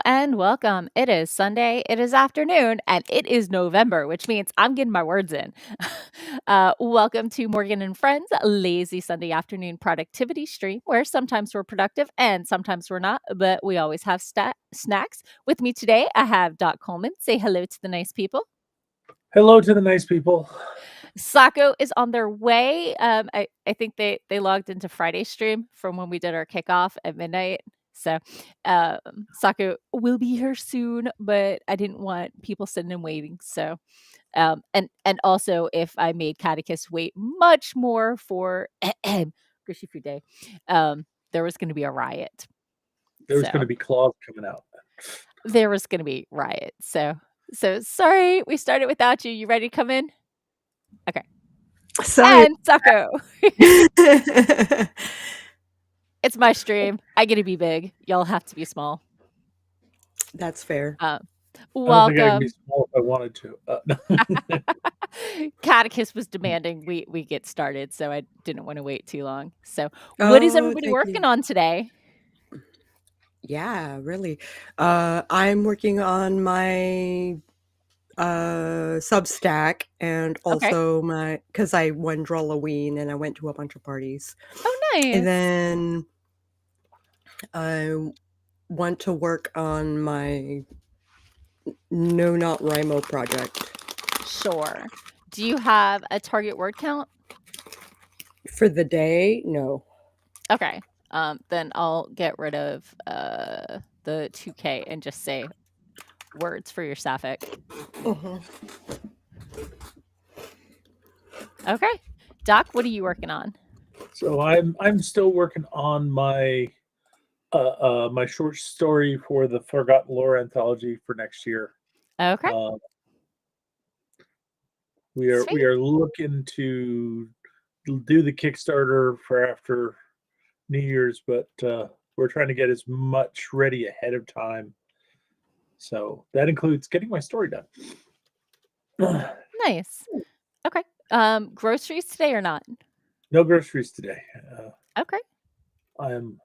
and welcome. It is Sunday, it is afternoon, and it is November, which means I'm getting my words in. Welcome to Morgan and Friends, a lazy Sunday afternoon productivity stream where sometimes we're productive and sometimes we're not, but we always have snacks. With me today, I have Doc Coleman. Say hello to the nice people. Hello to the nice people. Sako is on their way. I think they logged into Friday stream from when we did our kickoff at midnight. So Sako will be here soon, but I didn't want people sitting and waiting. So and also if I made Catechus wait much more for Grishy Food Day, there was going to be a riot. There was going to be claws coming out. There was going to be riot. So sorry we started without you. You ready to come in? Okay. Sorry. And Sako. It's my stream. I get to be big. Y'all have to be small. That's fair. Welcome. I don't think I can be small if I wanted to. Catechus was demanding we get started, so I didn't want to wait too long. So what is everybody working on today? Yeah, really. I'm working on my Substack and also because I won Halloween and I went to a bunch of parties. Oh, nice. And then I want to work on my No Not Rimo project. Sure. Do you have a target word count? For the day? No. Okay. Then I'll get rid of the 2K and just say words for your sapphic. Okay. Doc, what are you working on? So I'm still working on my my short story for the Forgotten Lore anthology for next year. Okay. We are looking to do the Kickstarter for after New Year's, but we're trying to get as much ready ahead of time. So that includes getting my story done. Nice. Okay. Groceries today or not? No groceries today. Okay. And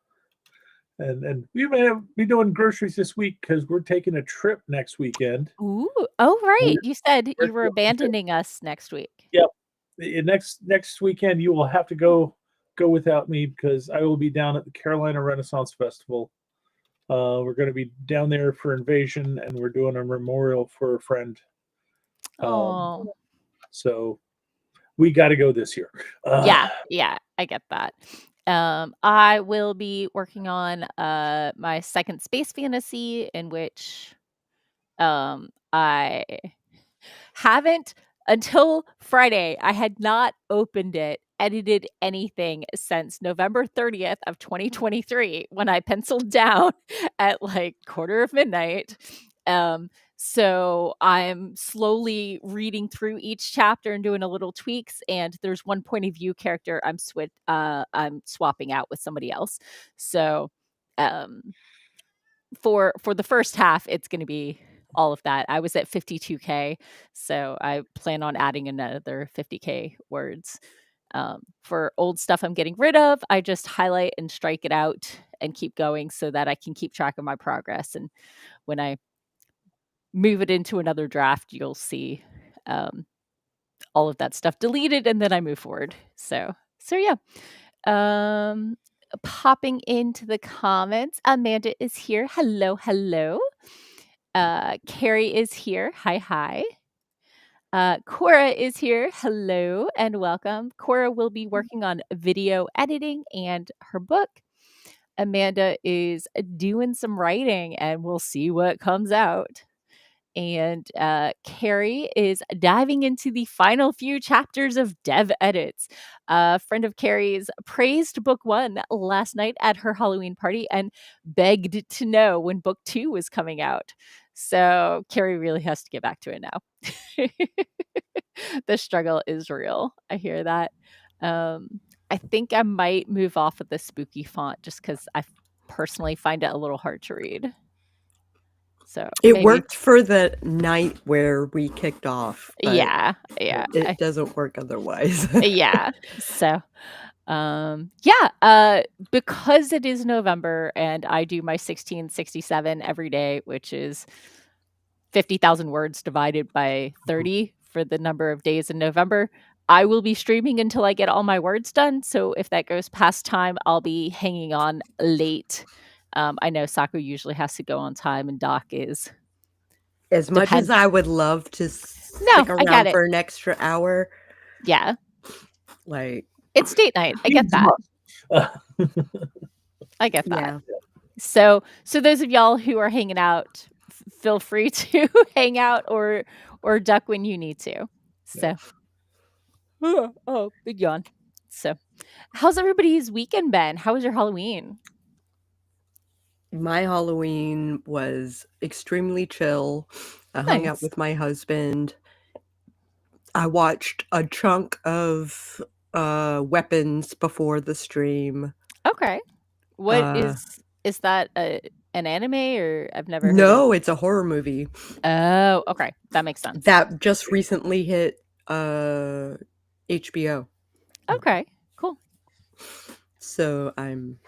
we may be doing groceries this week because we're taking a trip next weekend. Ooh. Oh, right. You said you were abandoning us next week. Yep. Next weekend you will have to go without me because I will be down at the Carolina Renaissance Festival. We're going to be down there for Invasion, and we're doing a memorial for a friend. So we got to go this year. Yeah, I get that. I will be working on my second space fantasy, in which I haven't until Friday. I had not opened it, edited anything since November 30th of 2023 when I penciled down at like 12:45. So I'm slowly reading through each chapter and doing a little tweaks. And there's one point of view character I'm swapping out with somebody else. So for the first half, it's going to be all of that. I was at 52K, so I plan on adding another 50K words. For old stuff I'm getting rid of, I just highlight and strike it out and keep going so that I can keep track of my progress. And when I move it into another draft, you'll see all of that stuff deleted, and then I move forward. So yeah. Popping into the comments, Amanda is here. Hello. Carrie is here. Hi. Cora is here. Hello and welcome. Cora will be working on video editing and her book. Amanda is doing some writing, and we'll see what comes out. And Carrie is diving into the final few chapters of Dev Edits. A friend of Carrie's praised book 1 last night at her Halloween party and begged to know when book 2 was coming out. So Carrie really has to get back to it now. The struggle is real. I hear that. I think I might move off of the spooky font just because I personally find it a little hard to read. So it worked for the night where we kicked off. Yeah. It doesn't work otherwise. Yeah. So Because it is November and I do my 1667 every day, which is 50,000 words divided by 30 for the number of days in November. I will be streaming until I get all my words done. So if that goes past time, I'll be hanging on late. I know Sako usually has to go on time, and Doc is. As much as I would love to stick I get around it. for an extra hour, Yeah. like It's date night. I get that. I get that. yeah. So those of y'all who are hanging out, feel free to hang out or duck when you need to. So, oh, big yawn. So, how's everybody's weekend been? How was your Halloween? My Halloween was extremely chill. I hung out Nice. with my husband. I watched a chunk of Weapons before the stream. Okay. What is that an anime, or I've never heard of? No, it's a horror movie. Oh, okay. That makes sense. That just recently hit HBO. Okay, cool. So I'm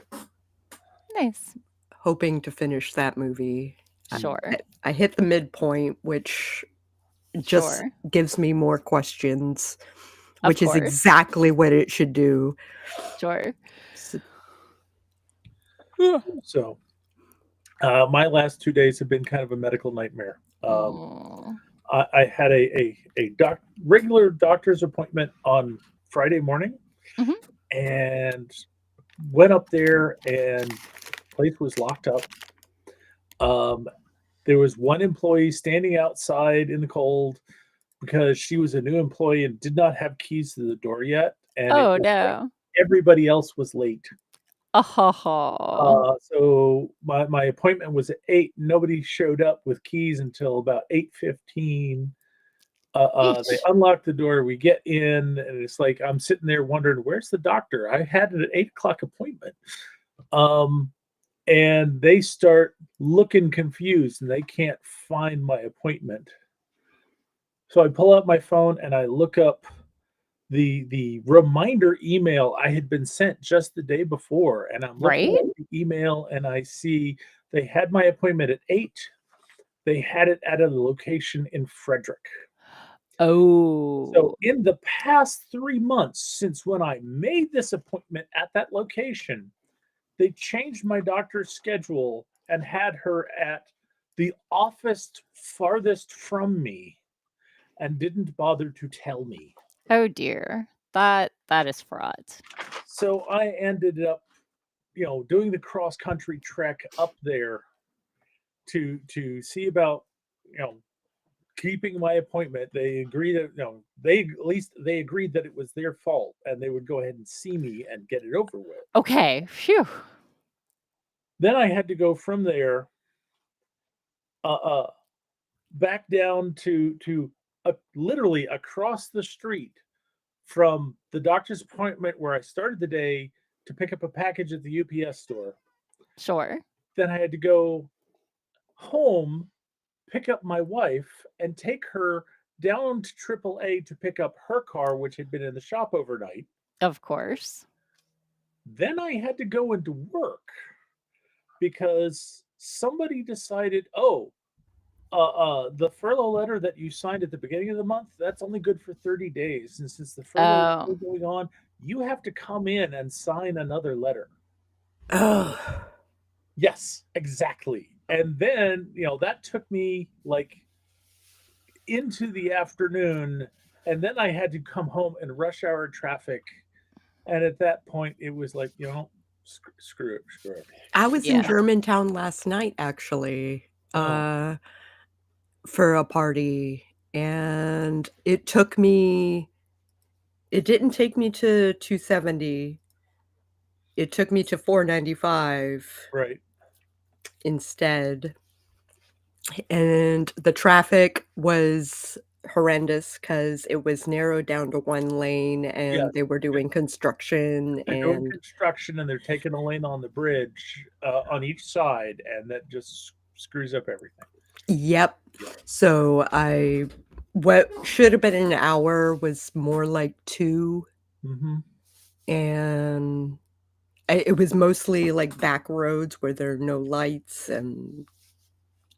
Nice. hoping to finish that movie. Sure. I hit the midpoint, which just gives me more questions, which is exactly what it should do. Sure. So, my last 2 days have been kind of a medical nightmare. I had a regular doctor's appointment on Friday morning, and went up there, and the place was locked up. There was one employee standing outside in the cold because she was a new employee and did not have keys to the door yet. And no. Everybody else was late. Oh. So my appointment was at 8. Nobody showed up with keys until about 8:15. They unlock the door. We get in, and it's like I'm sitting there wondering, where's the doctor? I had an 8 o'clock appointment. And they start looking confused, and they can't find my appointment. So I pull out my phone and I look up the reminder email I had been sent just the day before, and I'm looking at the email, and I see they had my appointment at 8. They had it at a location in Frederick. Oh. So in the past 3 months since when I made this appointment at that location, they changed my doctor's schedule and had her at the office farthest from me and didn't bother to tell me. Oh dear. That is fraud. So I ended up, doing the cross country trek up there to see about, keeping my appointment. They agreed that, they agreed that it was their fault and they would go ahead and see me and get it over with. Okay. Phew. Then I had to go from there back down to literally across the street from the doctor's appointment where I started the day to pick up a package at the UPS store. Sure. Then I had to go home, pick up my wife, and take her down to AAA to pick up her car, which had been in the shop overnight. Of course. Then I had to go into work because somebody decided, the furlough letter that you signed at the beginning of the month, that's only good for 30 days. And since the furlough is still going on, you have to come in and sign another letter. Oh. Yes, exactly. And then, that took me like into the afternoon, and then I had to come home in rush hour traffic. And at that point, it was like, screw it. I was in Germantown last night, actually. For a party, and it didn't take me to 270. It took me to 495 instead. And the traffic was horrendous because it was narrowed down to one lane, and they were doing construction. They're doing construction, and they're taking a lane on the bridge on each side, and that just screws up everything. Yep. So what should have been an hour was more like 2. Mm-hmm. and it was mostly, like, back roads where there are no lights, and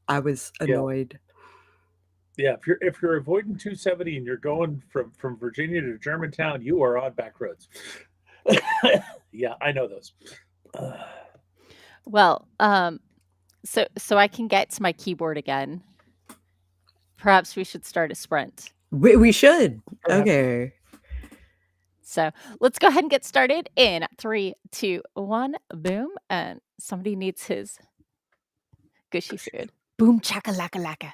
I was Yeah. annoyed. Yeah, if you're avoiding 270 and you're going from Virginia to Germantown, you are on back roads. Yeah, I know those. Well, so I can get to my keyboard again. Perhaps we should start a sprint. We should. Perhaps. Okay. So let's go ahead and get started in 3, 2, 1, boom. And somebody needs his gushy food. Boom, chaka laka laka.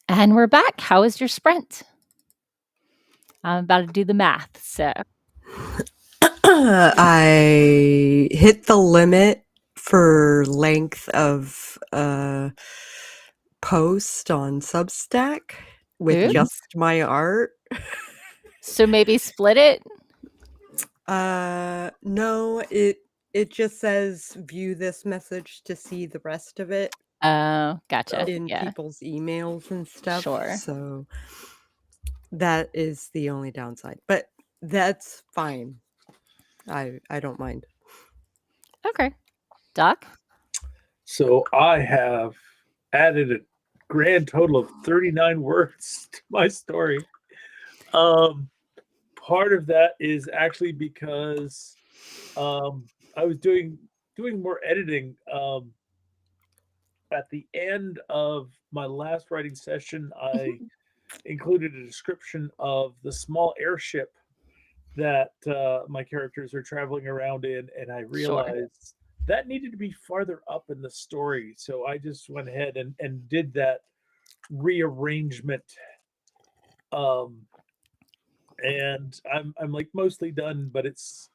And we're back. How was your sprint? I'm about to do the math. So I hit the limit for length of post on Substack with Ooh. just my art. So maybe split it. No, it just says view this message to see the rest of it Oh, gotcha. in Yeah, people's emails and stuff. sure. So that is the only downside, but that's fine. I don't mind. Okay. Doc? So I have added a grand total of 39 words to my story. Part of that is actually because I was doing more editing. At the end of my last writing session, I included a description of the small airship that my characters are traveling around in, and I Sure. realized that needed to be farther up in the story. So I just went ahead and did that rearrangement. And I'm like mostly done, but it's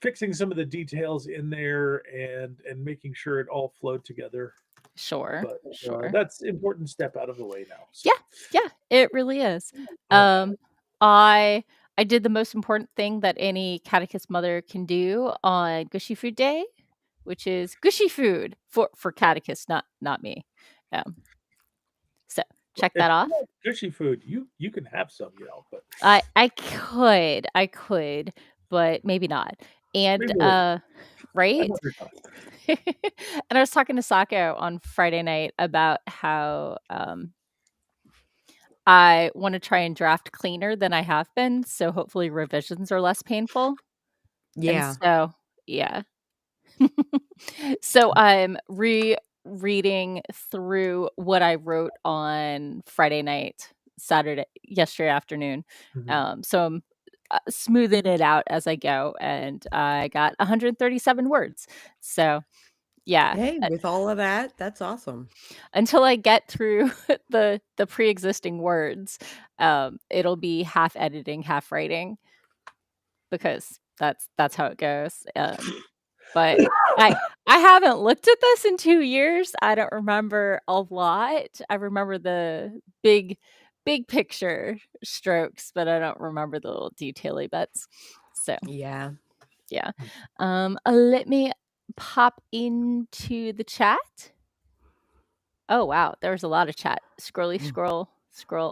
fixing some of the details in there and making sure it all flowed together. Sure. But Sure. that's important step out of the way now. So. Yeah, it really is. Yeah. I did the most important thing that any catechist mother can do on Gushy Food Day, which is gushy food for catechists, not me. So check If that off. you like gushy food, you can have some, but I could, but maybe not. And maybe later. right? Another time. And I was talking to Sako on Friday night about how I want to try and draft cleaner than I have been, so hopefully revisions are less painful. And Yeah. so, yeah. So I'm rereading through what I wrote on Friday night, yesterday afternoon. Mhm. So I'm smoothing it out as I go, and I got 137 words. So yeah, Hey, with all of that, that's awesome. until I get through the pre-existing words, it'll be half editing, half writing, because that's how it goes. But I haven't looked at this in 2 years. I don't remember a lot. I remember the big picture strokes, but I don't remember the little detaily bits. So, Yeah. yeah. Let me pop into the chat. Oh, wow, there's a lot of chat. Scroll.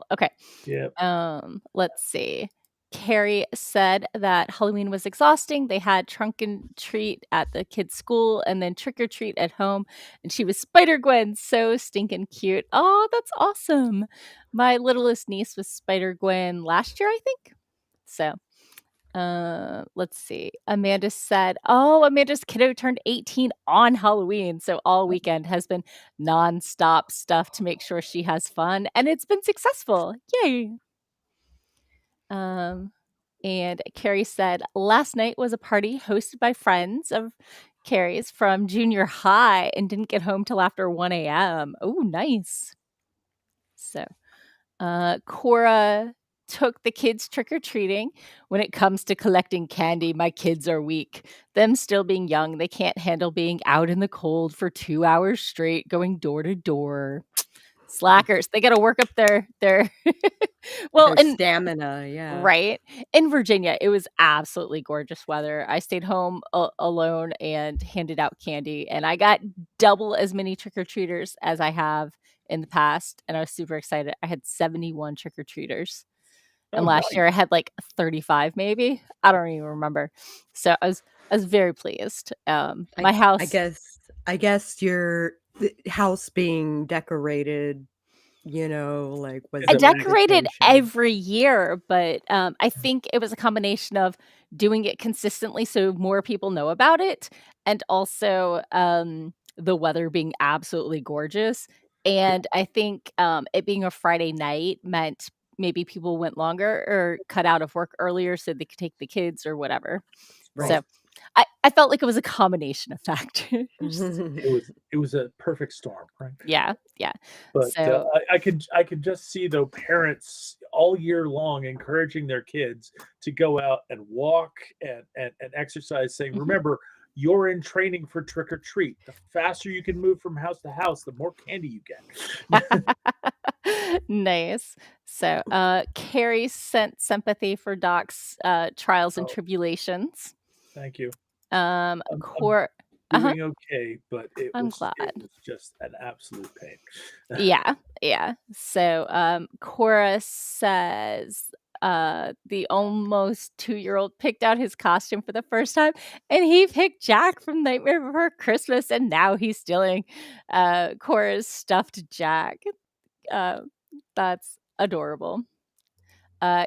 Okay. Yeah. Let's see. Carrie said that Halloween was exhausting. They had trunk and treat at the kids' school and then trick or treat at home. And she was Spider Gwen, so stinking cute. Oh, that's awesome. My littlest niece was Spider Gwen last year, I think. So, let's see. Amanda said, "Oh, Amanda's kiddo turned 18 on Halloween, so all weekend has been nonstop stuff to make sure she has fun, and it's been successful. Yay!" And Carrie said, "Last night was a party hosted by friends of Carrie's from junior high and didn't get home till after 1 a.m. Oh, nice." So, Cora took the kids trick-or-treating. "When it comes to collecting candy, my kids are weak. Them still being young, they can't handle being out in the cold for 2 hours straight going door to door. Slackers. They gotta work up their well, Their and stamina, yeah. right? In Virginia, it was absolutely gorgeous weather. I stayed home alone and handed out candy, and I got double as many trick-or-treaters as I have in the past, and I was super excited. I had 71 trick-or-treaters, Oh, and last nice. year I had, like, 35 maybe? I don't even remember. So I was very pleased. My I house guess your house being decorated, like, was I Is an a big decorated invitation. every year, but, I think it was a combination of doing it consistently so more people know about it, and also, the weather being absolutely gorgeous, and I think, it being a Friday night meant maybe people went longer or cut out of work earlier so they could take the kids or whatever. Right. So, I felt like it was a combination of factors. It was a perfect storm, right? Yeah, yeah. But So I could just see though parents all year long encouraging their kids to go out and walk and exercise, saying, mhm. "Remember, you're in training for trick or treat. The faster you can move from house to house, the more candy you get." Nice. So, Carrie sent sympathy for Doc's, trials and Oh, tribulations. thank you. I'm Cor Uh-huh, doing okay, but I'm it glad. was just an absolute pain. Yeah, yeah. So, Cora says, the almost 2-year-old picked out his costume for the first time, and he picked Jack from Nightmare Before Christmas, and now he's stealing, Cora's stuffed Jack. Uh, that's adorable.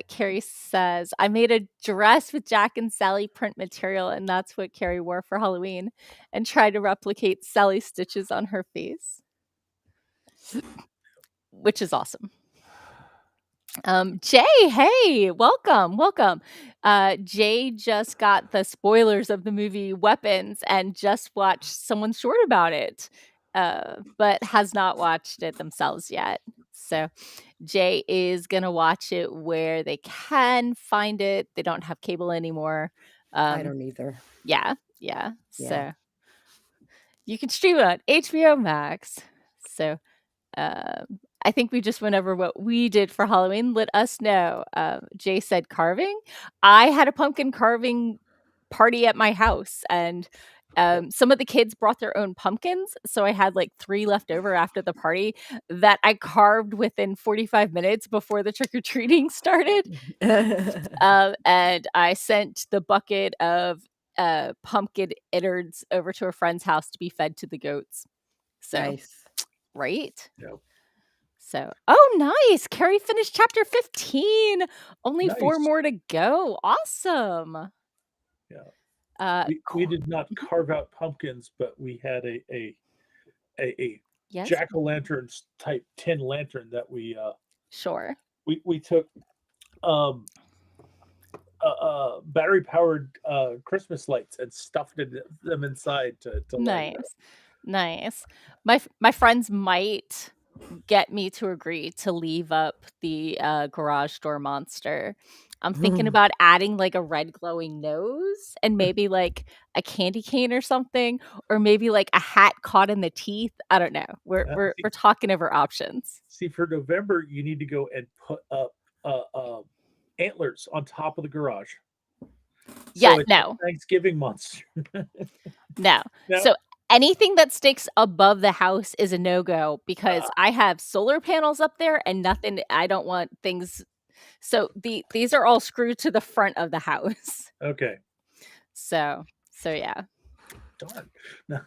Carrie says, I made a dress with Jack and Sally print material, and that's what Carrie wore for Halloween and tried to replicate Sally's stitches on her face, which is awesome. Jay, hey, welcome, welcome. Jay just got the spoilers of the movie Weapons and just watched someone short about it, but has not watched it themselves yet. So Jay is gonna watch it where they can find it. They don't have cable anymore. I Um, don't either. yeah, yeah. Yeah. So you can stream it on HBO Max. So I think we just went over what we did for Halloween. Let us know. Jay said carving. I had a pumpkin carving party at my house, and some of the kids brought their own pumpkins. So I had like 3 left over after the party that I carved within 45 minutes before the trick or treating started. And I sent the bucket of pumpkin innards over to a friend's house to be fed to the goats. So, Nice. right? Yeah. So, oh, nice. Carrie finished chapter 15. Only 4 Nice. more to go. Awesome. Yeah. We Cool. did not carve out pumpkins, but we had a Yes, jack-o'-lantern type tin lantern that sure. we took um battery powered Christmas lights and stuffed them inside to light it up. Nice. Nice. My friends might get me to agree to leave up the garage door monster. I'm thinking about adding like a red glowing nose and maybe like a candy cane or something, or maybe like a hat caught in the teeth. I don't know. We're talking over options. See, for November, you need to go and put up antlers on top of the garage. Yeah, So it's no. a Thanksgiving monster. No. No? So anything that sticks above the house is a no-go because I have solar panels up there and nothing. I don't want things. So these are all screwed to the front of the house. Okay. So yeah. Darn. No.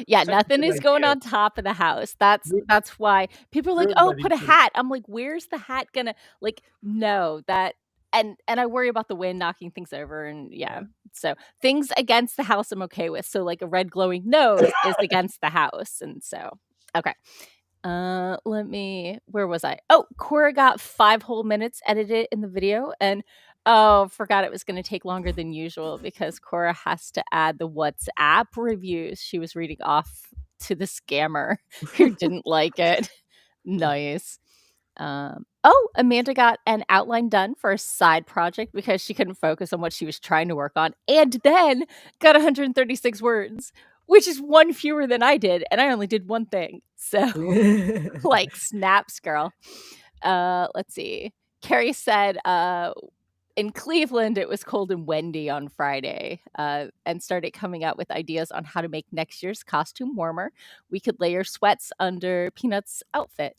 Yeah, Such a nothing good is going idea. on top of the house. That's why people are like, Ruined "Oh, by put a these things. hat." I'm like, "Where's the hat gonna like no, that and I worry about the wind knocking things over and yeah. Yeah. So, things against the house I'm okay with. So like a red glowing nose is against the house and so okay. Let me where was I? Oh, Cora got 5 whole minutes edited in the video and oh, forgot it was gonna take longer than usual because Cora has to add the WhatsApp reviews she was reading off to the scammer who didn't like it. Nice. Oh, Amanda got an outline done for a side project because she couldn't focus on what she was trying to work on, and then got 136 words, which is 1 fewer than I did, and I only did 1 thing. So, like, snaps, girl. Let's see. Carrie said, in Cleveland, it was cold and windy on Friday, and started coming out with ideas on how to make next year's costume warmer. We could layer sweats under Peanut's outfit.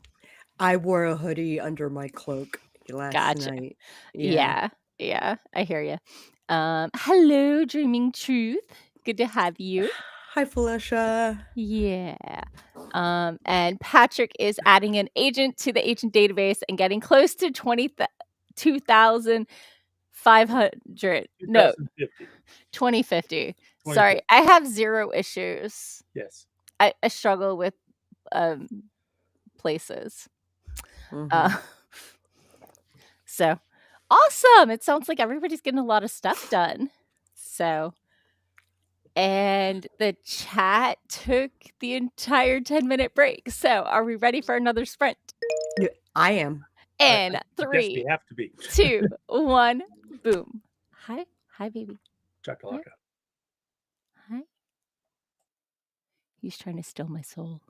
I wore a hoodie under my cloak last Gotcha. night. Yeah, yeah, I hear you. Hello, Dreaming Truth. Good to have you. Hi, Felicia. Yeah. And Patrick is adding an agent to the agent database and getting close to 2,500. No, 2050. 2050. Sorry, 2050. I have 0 issues. Yes. I struggle with places. Mhm. So awesome. It sounds like everybody's getting a lot of stuff done. So and the chat took the entire 10-minute break. So, are we ready for another sprint? Yeah, I am. And I guess 3, we have to be. 2, 1, boom. Hi. Hi, baby. Chakalaka. Hi. He's trying to steal my soul.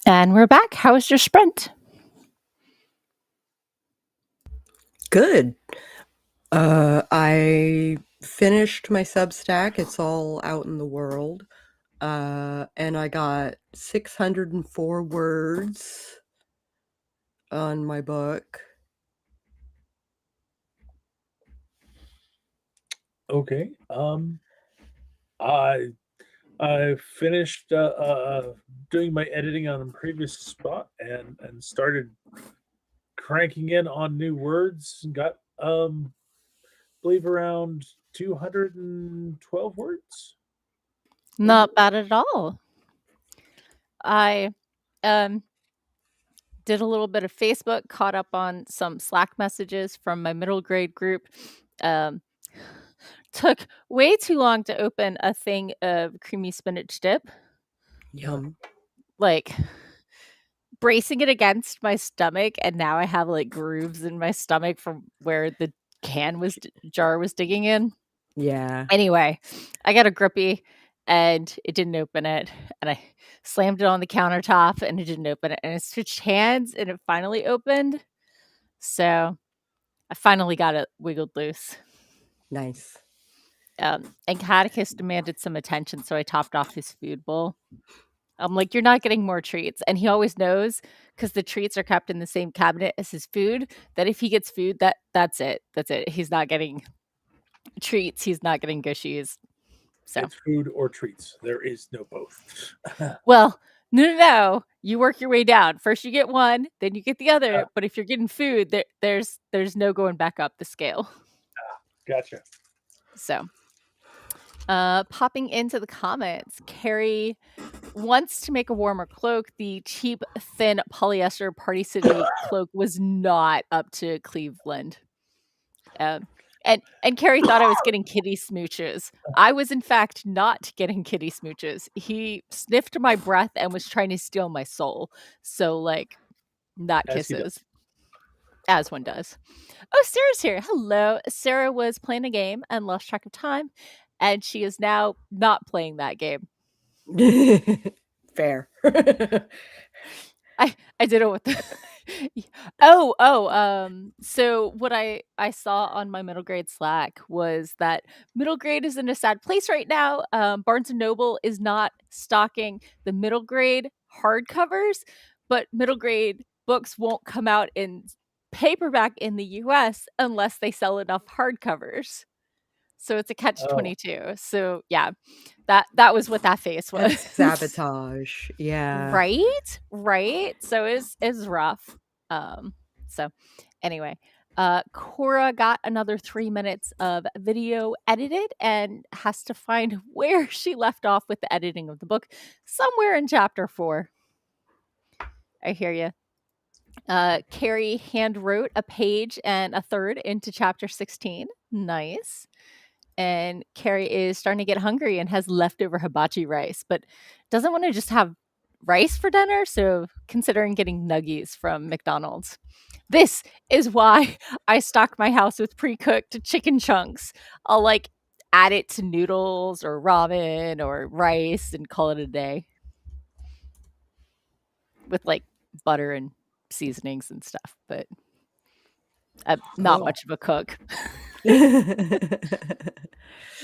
And we're back. How was your sprint? Good. I finished my Substack. It's all out in the world. And I got 604 words on my book. Okay. I finished doing my editing on the previous spot and started cranking in on new words. Got believe around 212 words. Not bad at all. I did a little bit of Facebook, caught up on some Slack messages from my middle grade group. Took way too long to open a thing of creamy spinach dip. Yum. Like bracing it against my stomach, and now I have like grooves in my stomach from where the jar was digging in. Yeah. Anyway, I got a grippy and it didn't open it, and I slammed it on the countertop and it didn't open it, and I switched hands and it finally opened. So I finally got it wiggled loose. Nice. And Catechus demanded some attention, so I topped off his food bowl. I'm like, you're not getting more treats. And he always knows, because the treats are kept in the same cabinet as his food, that if he gets food, that's it. That's it. He's not getting treats. He's not getting gushies. So It's food or treats. There is no both. well, no. You work your way down. First you get one, then you get the other. But if you're getting food, there's no going back up the scale. Gotcha. So popping into the comments, Carrie wants to make a warmer cloak. The cheap, thin polyester Party City cloak was not up to Cleveland. And Carrie thought I was getting kitty smooches. I was, in fact, not getting kitty smooches. He sniffed my breath and was trying to steal my soul. So, like, not kisses. As one does. Oh, Sarah's here. Hello. Sarah was playing a game and lost track of time, and she is now not playing that game. Fair. I did it with the so what I saw on my middle grade Slack was that middle grade is in a sad place right now. Barnes and Noble is not stocking the middle grade hardcovers, but middle grade books won't come out in paperback in the US unless they sell enough hardcovers. So it's a catch-22. So yeah, that was what that face was. That's sabotage. Yeah. Right. So it's rough. So anyway, Cora got another 3 minutes of video edited and has to find where she left off with the editing of the book, somewhere in chapter 4. I hear you. Carrie hand wrote a page and a third into chapter 16. Nice. And Carrie is starting to get hungry and has leftover hibachi rice, but doesn't want to just have rice for dinner, so considering getting nuggies from McDonald's. This is why I stock my house with pre-cooked chicken chunks. I'll like add it to noodles or ramen or rice and call it a day. With like butter and seasonings and stuff, but I'm not much of a cook.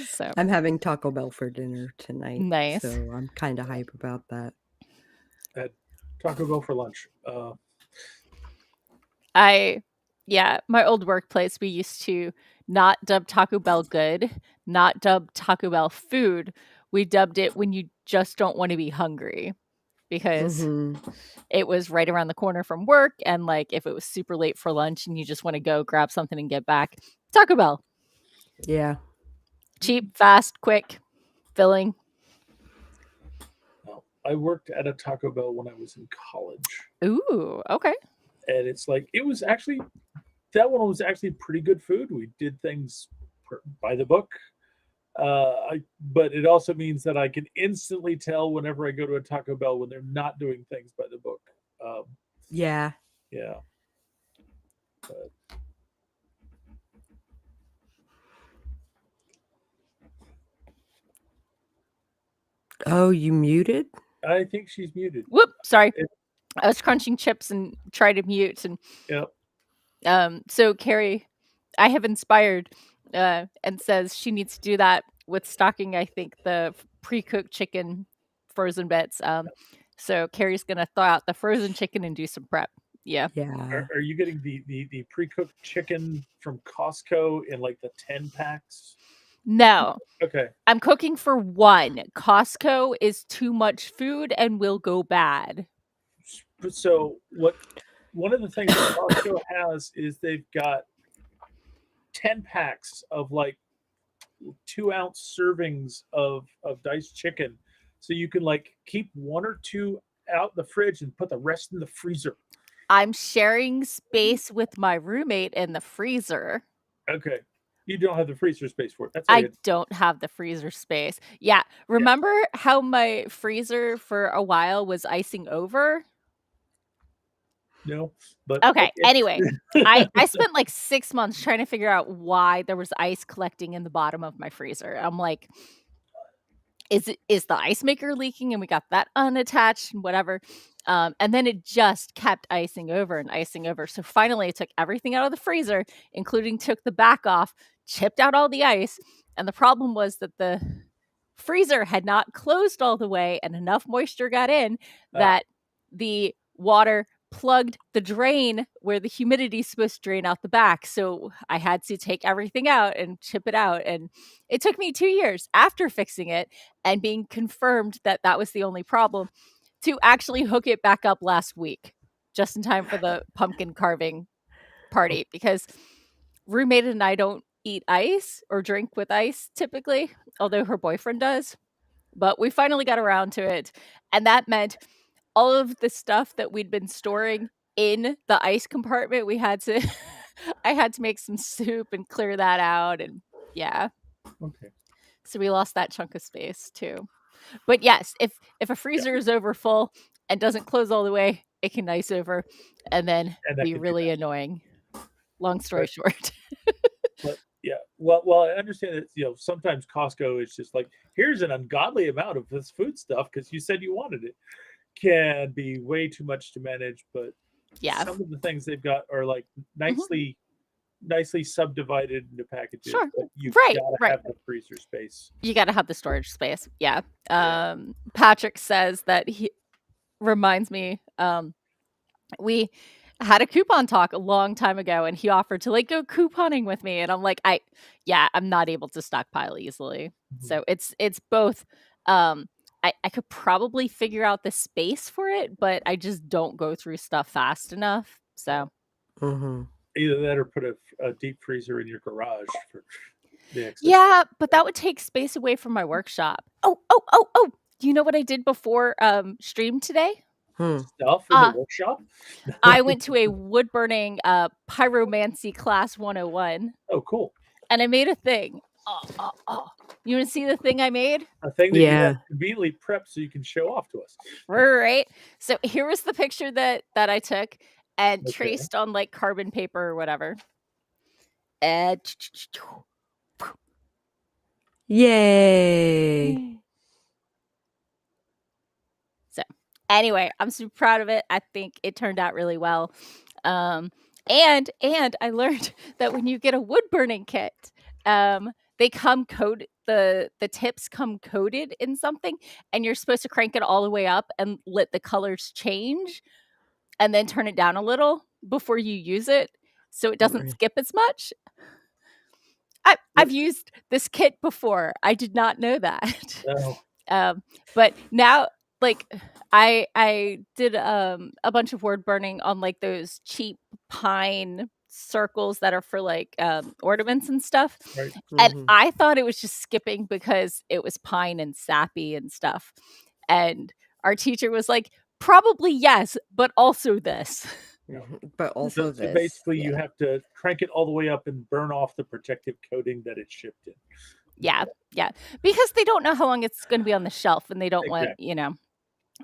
So I'm having Taco Bell for dinner tonight. Nice. So I'm kind of hype about that. At Taco Bell for lunch. My old workplace, we used to not dub Taco Bell good, not dub Taco Bell food. We dubbed it when you just don't want to be hungry, because it was right around the corner from work, and like if it was super late for lunch and you just want to go grab something and get back, Taco Bell. Yeah. Cheap, fast, quick, filling. I worked at a Taco Bell when I was in college. Ooh, okay. And it's like, that one was actually pretty good food. We did things by the book. But it also means that I can instantly tell whenever I go to a Taco Bell when they're not doing things by the book. Yeah. Yeah. But Oh, you muted? I think she's muted. Whoop, sorry. It- I was crunching chips and tried to mute. And Yep. so Carrie, I have inspired and says she needs to do that with stocking, I think, the pre-cooked chicken frozen bits. So Carrie's going to thaw out the frozen chicken and do some prep. Yeah. Yeah. Are you getting the pre-cooked chicken from Costco in like the 10 packs? No. Okay. I'm cooking for one. Costco is too much food and will go bad. So one of the things that Costco has is they've got 10 packs of like 2-ounce servings of diced chicken. So you can like keep 1 or 2 out in the fridge and put the rest in the freezer. I'm sharing space with my roommate in the freezer. Okay. You don't have the freezer space for it. That's I don't have the freezer space. Yeah. Remember how my freezer for a while was icing over? No, but Okay. Anyway, I spent like 6 months trying to figure out why there was ice collecting in the bottom of my freezer. I'm like, is the ice maker leaking? And we got that unattached and whatever. And then it just kept icing over and icing over. So finally I took everything out of the freezer, including took the back off, chipped out all the ice. And the problem was that the freezer had not closed all the way and enough moisture got in that the water plugged the drain where the humidity is supposed to drain out the back. So I had to take everything out and chip it out. And it took me 2 years after fixing it and being confirmed that that was the only problem to actually hook it back up last week, just in time for the pumpkin carving party, because roommate and I don't eat ice or drink with ice typically, although her boyfriend does. But we finally got around to it. And that meant all of the stuff that we'd been storing in the ice compartment, we had to I had to make some soup and clear that out. And yeah. Okay. So we lost that chunk of space too. But yes, if a freezer is over full and doesn't close all the way, it can ice over and then be really annoying. Long story short. But yeah, well, I understand that sometimes Costco is just like, here's an ungodly amount of this food stuff because you said you wanted it. Can be way too much to manage, but yeah, some of the things they've got are like nicely subdivided into packages. Sure. But you Right, gotta have the freezer space. You got to have the storage space. Yeah. Patrick says that he reminds me, we had a coupon talk a long time ago and he offered to like go couponing with me. And I'm like, I'm not able to stockpile easily. Mhm. So it's both, I could probably figure out the space for it, but I just don't go through stuff fast enough. So either that or put a deep freezer in your garage for the excess. Yeah, but that would take space away from my workshop. Oh. Do you know what I did before stream today? Stuff in the workshop? I went to a wood burning pyromancy class 101. Oh, cool. And I made a thing. You want to see the thing I made? A thing that you have conveniently prepped so you can show off to us. Right. So here was the picture that I took and traced on like carbon paper or whatever. Yay. So anyway, I'm super proud of it. I think it turned out really well. And I learned that when you get a wood burning kit, they come coated, the tips come coated in something, and you're supposed to crank it all the way up and let the colors change and then turn it down a little before you use it so it doesn't skip as much. I've used this kit before. I did not know that. Oh. But now, like, I did a bunch of wood burning on like those cheap pine circles that are for like ornaments and stuff. Right. And I thought it was just skipping because it was pine and sappy and stuff. And our teacher was like, probably yes, but also this. But also so basically you have to crank it all the way up and burn off the protective coating that it's shipped in. Yeah. Because they don't know how long it's going to be on the shelf and they don't want,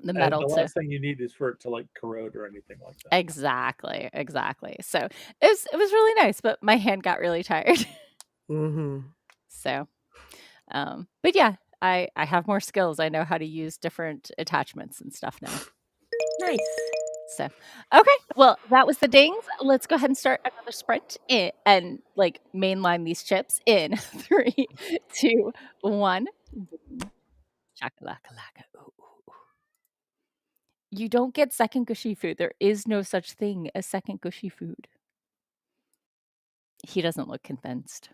the metal. And the last thing you need is for it to like corrode or anything like that. Exactly. So it was really nice, but my hand got really tired. So, but yeah, I have more skills. I know how to use different attachments and stuff now. Nice. So, okay, well, that was the dings. Let's go ahead and start another sprint and like mainline these chips in 3, 2, 1. Shakalaka-laka. Ooh, ooh, ooh. You don't get second gushy food. There is no such thing as second gushy food. He doesn't look convinced.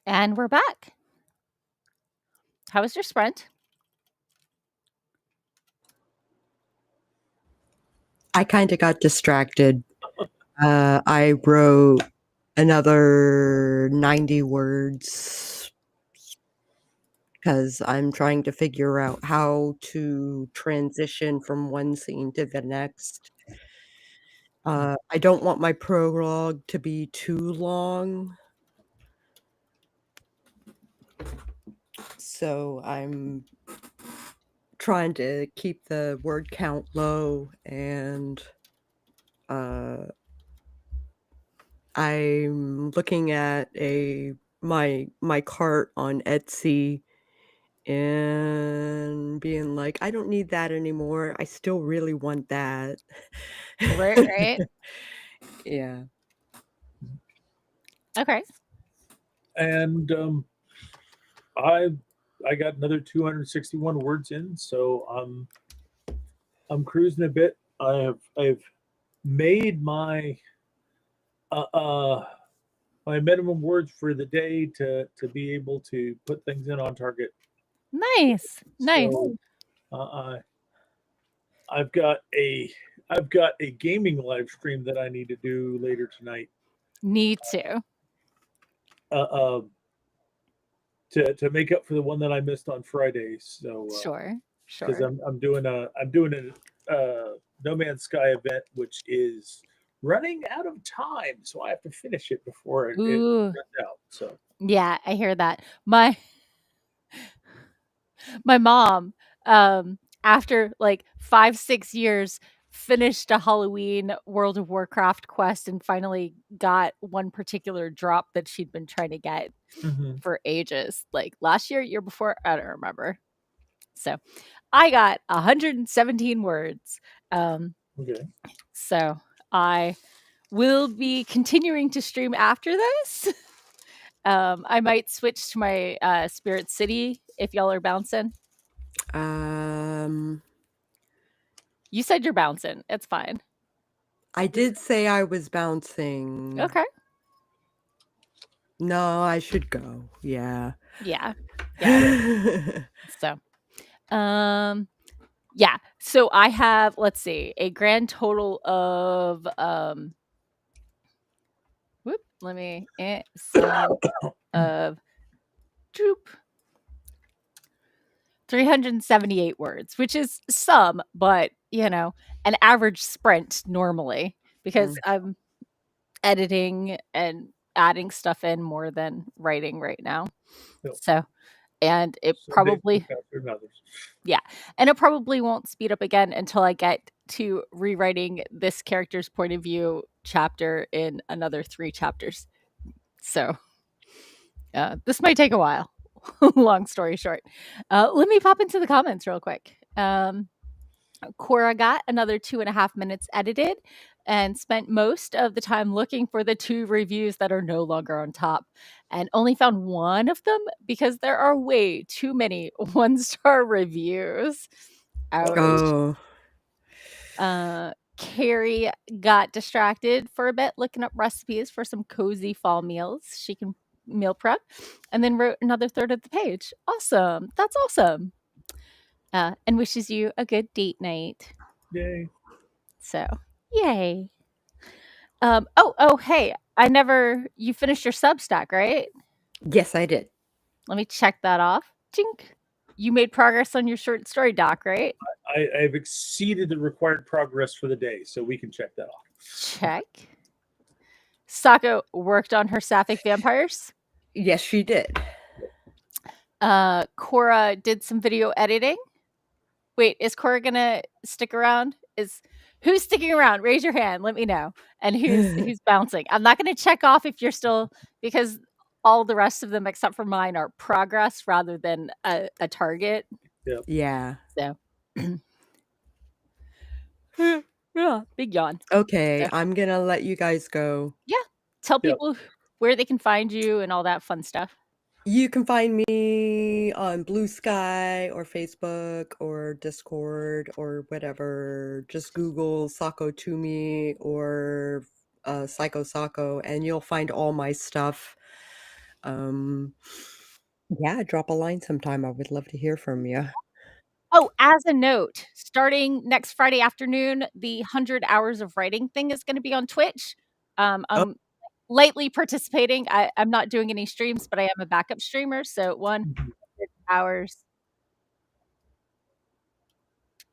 And we're back. How was your sprint? I kind of got distracted. I wrote another 90 words because I'm trying to figure out how to transition from one scene to the next. I don't want my prologue to be too long. So I'm trying to keep the word count low, and I'm looking at my cart on Etsy and being like, I don't need that anymore. I still really want that. Right. Yeah. Okay. And I got another 261 words in, so I'm cruising a bit. I've made uh, uh my minimum words for the day to be able to put things in on target. Nice. So uh, I've got a gaming live stream that I need to do later tonight. Me too. Uh, uh, to make up for the one that I missed on Friday. So Sure. because I'm doing a No Man's Sky event, which is running out of time, so I have to finish it before it Ooh. runs out. So Yeah, I hear that. My mom, after like 5-6 years, finished a Halloween World of Warcraft quest and finally got one particular drop that she'd been trying to get for ages. Like last year before, I don't remember. So I got 117 words. okay, So I will be continuing to stream after this. I might switch to my Spirit City if y'all are bouncing. You said you're bouncing. It's fine. I did say I was bouncing. Okay. No, I should go. Yeah. Yeah. So, yeah. So I have, let's see, a grand total of let me some of droop 378 words, which is some, but an average sprint normally because I'm editing and adding stuff in more than writing right now. Yep. So, and it some days probably faster than others. yeah, and it probably won't speed up again until I get to rewriting this character's point of view chapter in another 3 chapters. So, this might take a while. Long story short. Let me pop into the comments real quick. Cora got another 2.5 minutes edited and spent most of the time looking for the 2 reviews that are no longer on top and only found one of them because there are way too many 1-star reviews. Ouch. Carrie got distracted for a bit looking up recipes for some cozy fall meals she can meal prep and then wrote another third of the page. Awesome. That's awesome. And wishes you a good date night. Yay. So, yay. Hey, you finished your Substack, right? Yes, I did. Let me check that off. Chink. You made progress on your short story doc, right? I've exceeded the required progress for the day, so we can check that off. Check. Sako worked on her sapphic vampires. Yes, she did. Cora did some video editing. Wait, is Cora gonna stick around? Who's sticking around? Raise your hand. Let me know. And who's bouncing. I'm not gonna check off if you're still because all the rest of them except for mine are progress rather than a target. Yep. Yeah. So yeah, big yawn. Okay, I'm gonna let you guys go. Yeah. Tell people where they can find you and all that fun stuff. You can find me on Blue Sky or Facebook or Discord or whatever. Just Google Sako Tumi or Psycho Sako and you'll find all my stuff. Yeah, drop a line sometime. I would love to hear from you. Oh, as a note, starting next Friday afternoon, the 100 hours of writing thing is gonna be on Twitch. I'm lightly participating. I'm not doing any streams, but I am a backup streamer, so 100 hours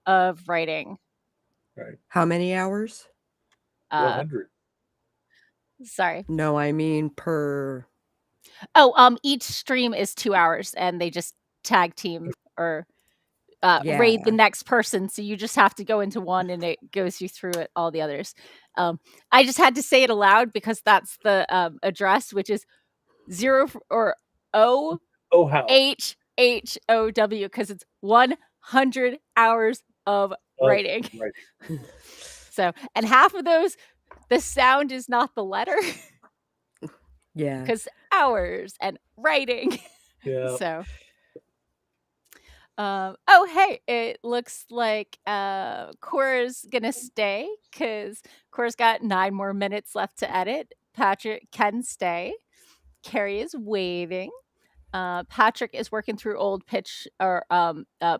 of writing. Right. How many hours? 100. Sorry. No, I mean per. Oh, each stream is 2 hours, and they just tag team or raid the Yeah. next person, so you just have to go into one, and it goes you through it all the others. I just had to say it aloud because that's the address, which is 0 or O Oh, how? HHOW, because it's 100 hours of writing. Right. So, and half of those, the sound is not the letter Yeah. because hours and writing. Yeah. So, oh, hey, it looks like Cora's gonna stay because Cora's got 9 more minutes left to edit. Patrick can stay. Carrie is waving. Patrick is working through old pitch or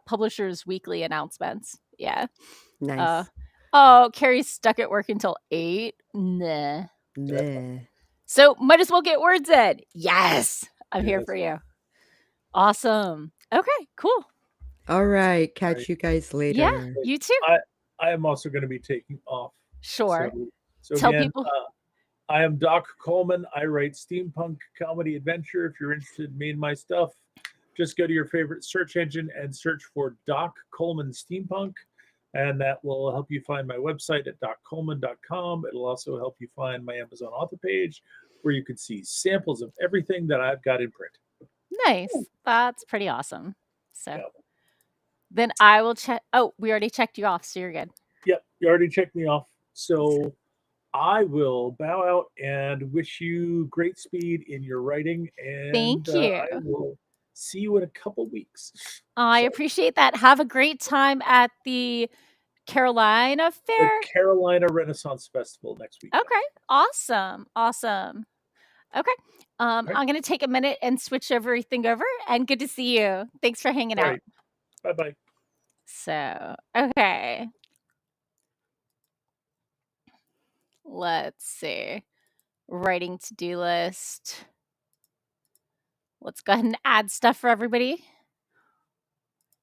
Publishers Weekly announcements. Yeah. Nice. Oh, Carrie's stuck at work until 8. Nah. Nah. So might as well get words in. Yes. I'm here Yes. for you. Awesome. Okay, cool. All right. Catch Right. you guys later. Yeah, you too. I am also going to be taking off. Sure. So Tell again, people. I am Doc Coleman. I write steampunk comedy adventure. If you're interested in me and my stuff, just go to your favorite search engine and search for Doc Coleman Steampunk. And that will help you find my website at doccoleman.com. It'll also help you find my Amazon author page where you can see samples of everything that I've got in print. Nice. That's pretty awesome. So Yeah. then I will check. Oh, we already checked you off, so you're good. Yep, you already checked me off. So I will bow out and wish you great speed in your writing. And Thank you. I will see you in a couple weeks. I appreciate that. Have a great time at the Carolina Fair. The Carolina Renaissance Festival next week. Okay. Awesome. Awesome. Okay. I'm going to take a minute and switch everything over, and good to see you. Thanks for hanging out. Bye-bye. So, okay. Let's see. Writing to-do list. Let's go ahead and add stuff for everybody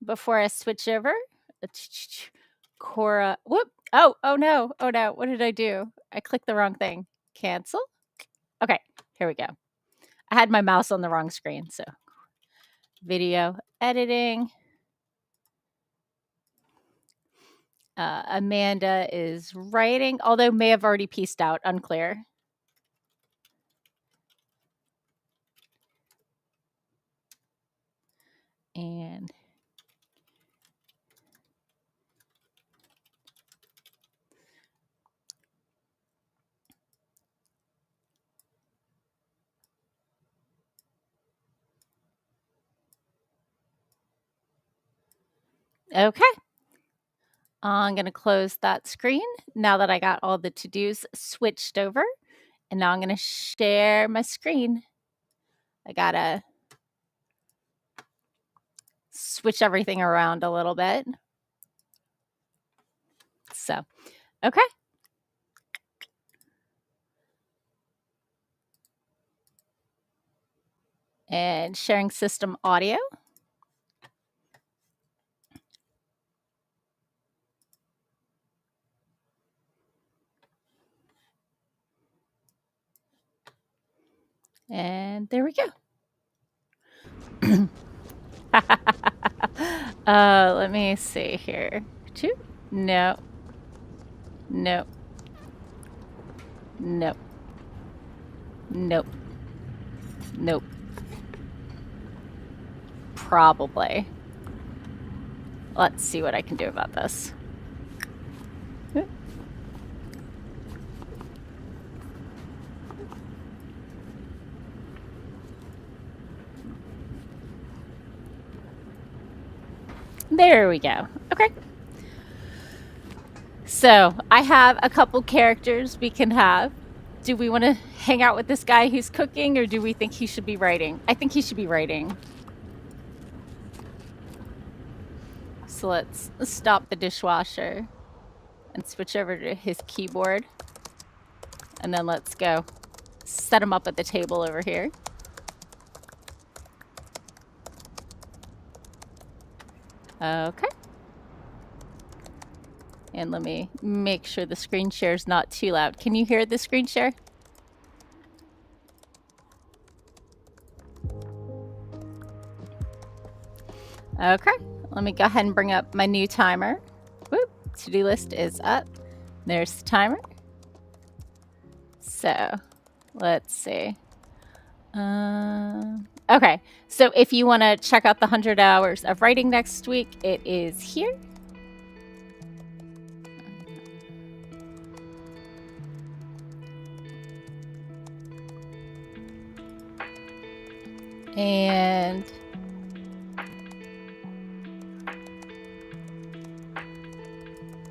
before I switch over. Cora. Whoop. Oh no. Oh no. What did I do? I clicked the wrong thing. Cancel. Okay. Here we go. I had my mouse on the wrong screen. So video editing. Amanda is writing, although may have already pieced out. Unclear. And okay. I'm going to close that screen now that I got all the to-dos switched over. And now I'm going to share my screen. I got to switch everything around a little bit. So, okay. And sharing system audio. And there we go. Let me see here. 2? No. Nope. Nope. Nope. Nope. Probably. Let's see what I can do about this. There we go. Okay. So I have a couple characters we can have Do we want to hang out with this guy who's cooking, or do we think he should be writing? I think he should be writing. So let's stop the dishwasher and switch over to his keyboard. And then let's go set him up at the table over here. Okay. And let me make sure the screen share is not too loud. Can you hear the screen share? Okay. Let me go ahead and bring up my new timer. Whoop. To-do list is up. There's the timer. So let's see. Okay. So if you want to check out the 100 hours of writing next week, it is here. And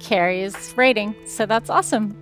Carrie is writing, so that's awesome.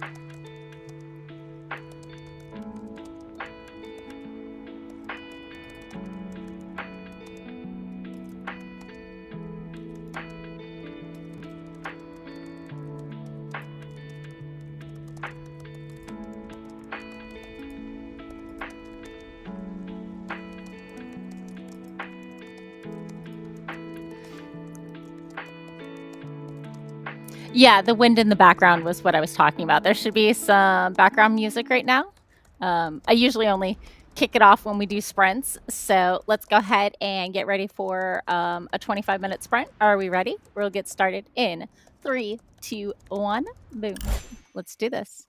Yeah, the wind in the background was what I was talking about. There should be some background music right now. I usually only kick it off when we do sprints. So let's go ahead and get ready for a 25-minute sprint. Are we ready? We'll get started in 3, 2, 1. Boom. Let's do this.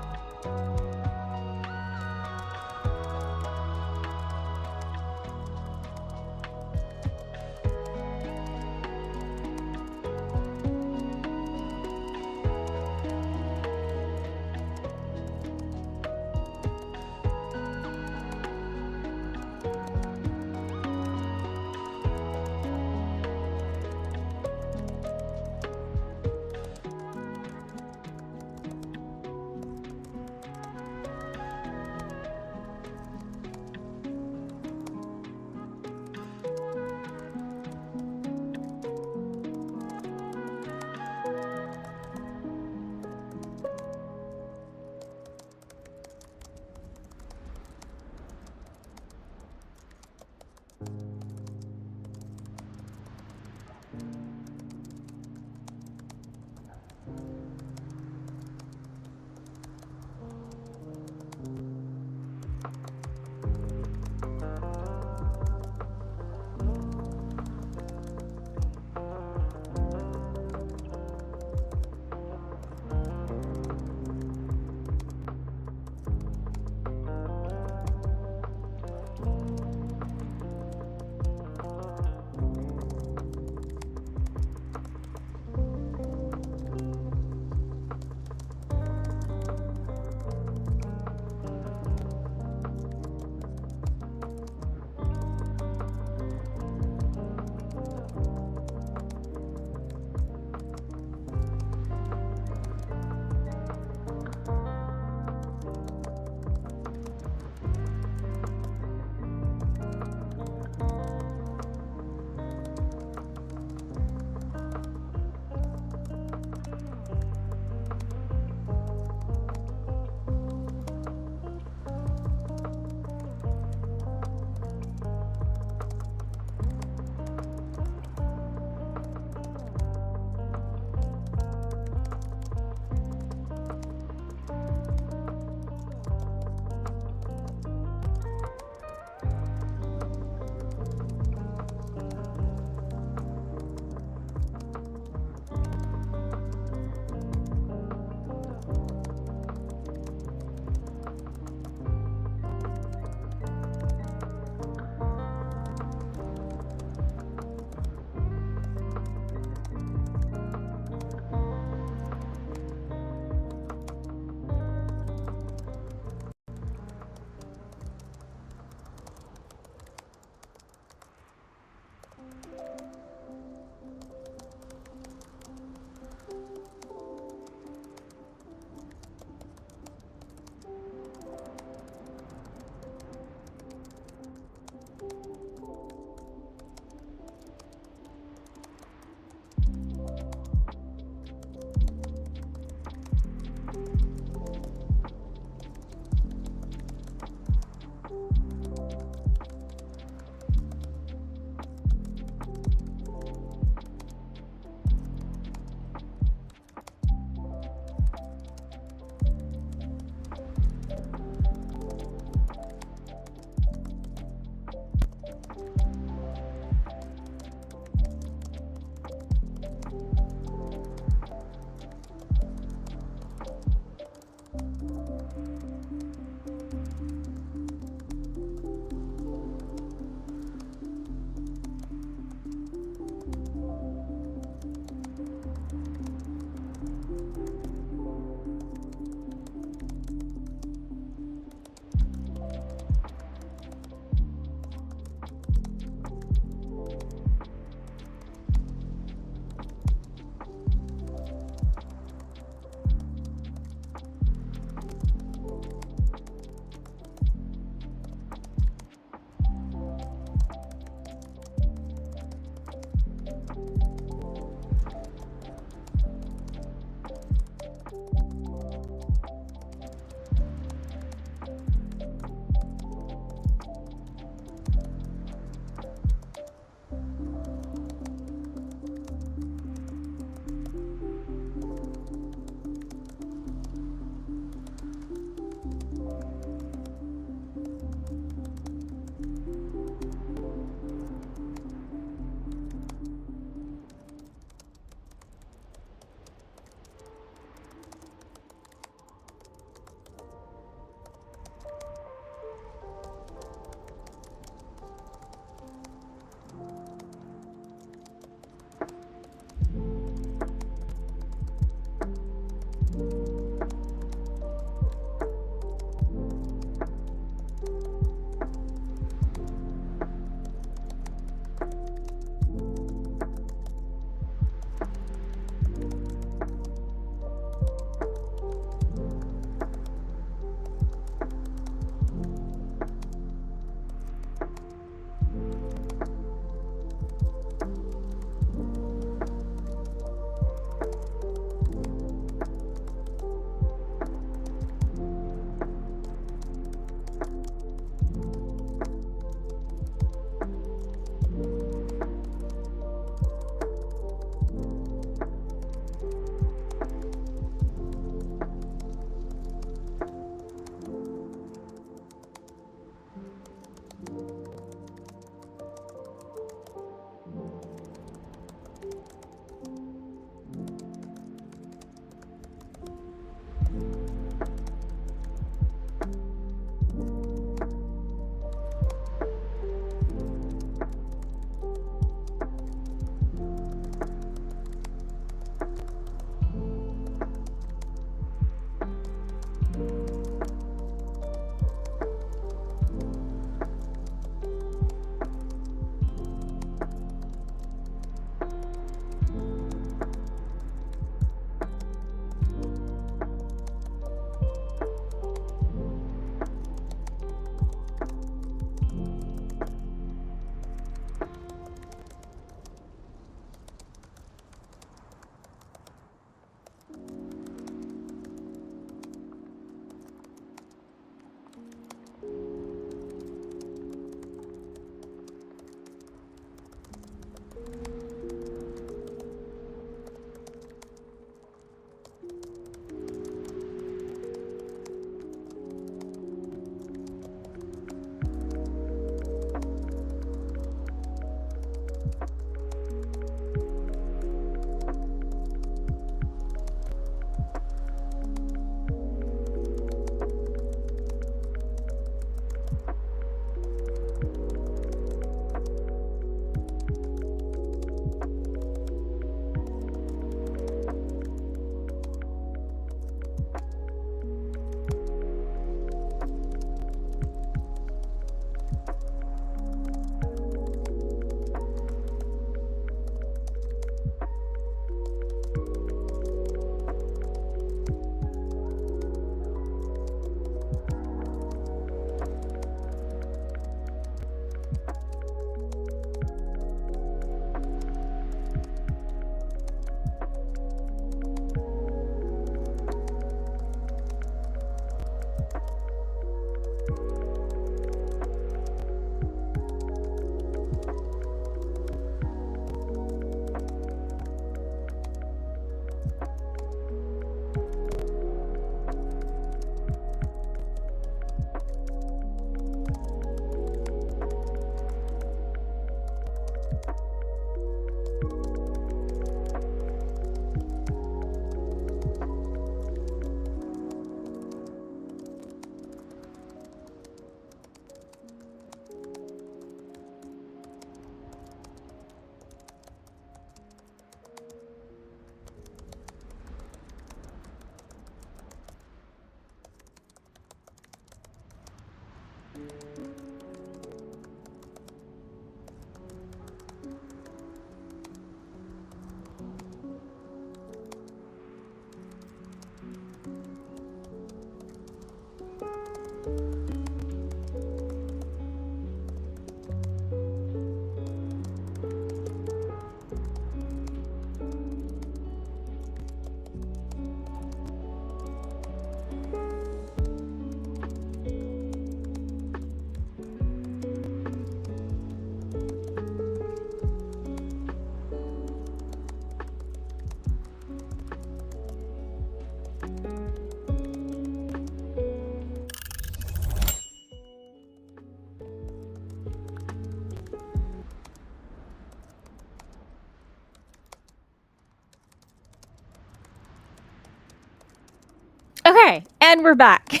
Okay, and we're back.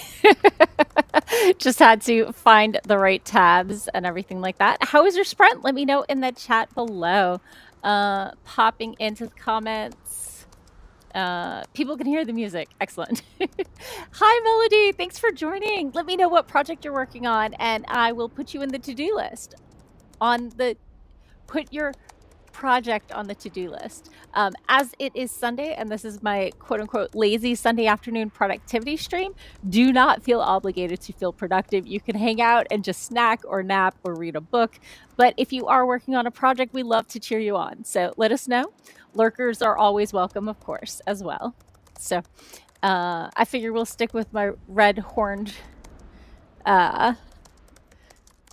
Just had to find the right tabs and everything like that. How was your sprint? Let me know in the chat below. Popping into the comments. People can hear the music. Excellent. Hi, Melody. Thanks for joining. Let me know what project you're working on, and I will put you in the to-do list. Put your project on the to-do list. As it is Sunday, and this is my quote-unquote lazy Sunday afternoon productivity stream, do not feel obligated to feel productive. You can hang out and just snack or nap or read a book. But if you are working on a project, we love to cheer you on. So let us know. Lurkers are always welcome, of course, as well. So I figure we'll stick with my red horned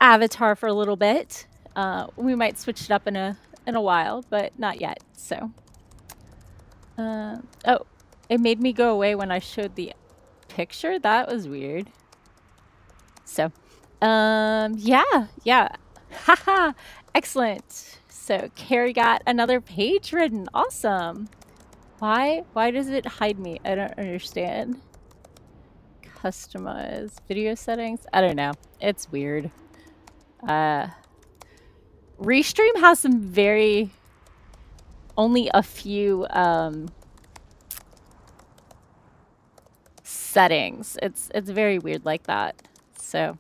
avatar for a little bit. We might switch it up in a while, but not yet. So, oh, it made me go away when I showed the picture. That was weird. So, yeah. Haha, excellent. So Carrie got another page written. Awesome. Why does it hide me? I don't understand. Customize video settings. I don't know. It's weird. Restream has some only a few settings. It's very weird like that. So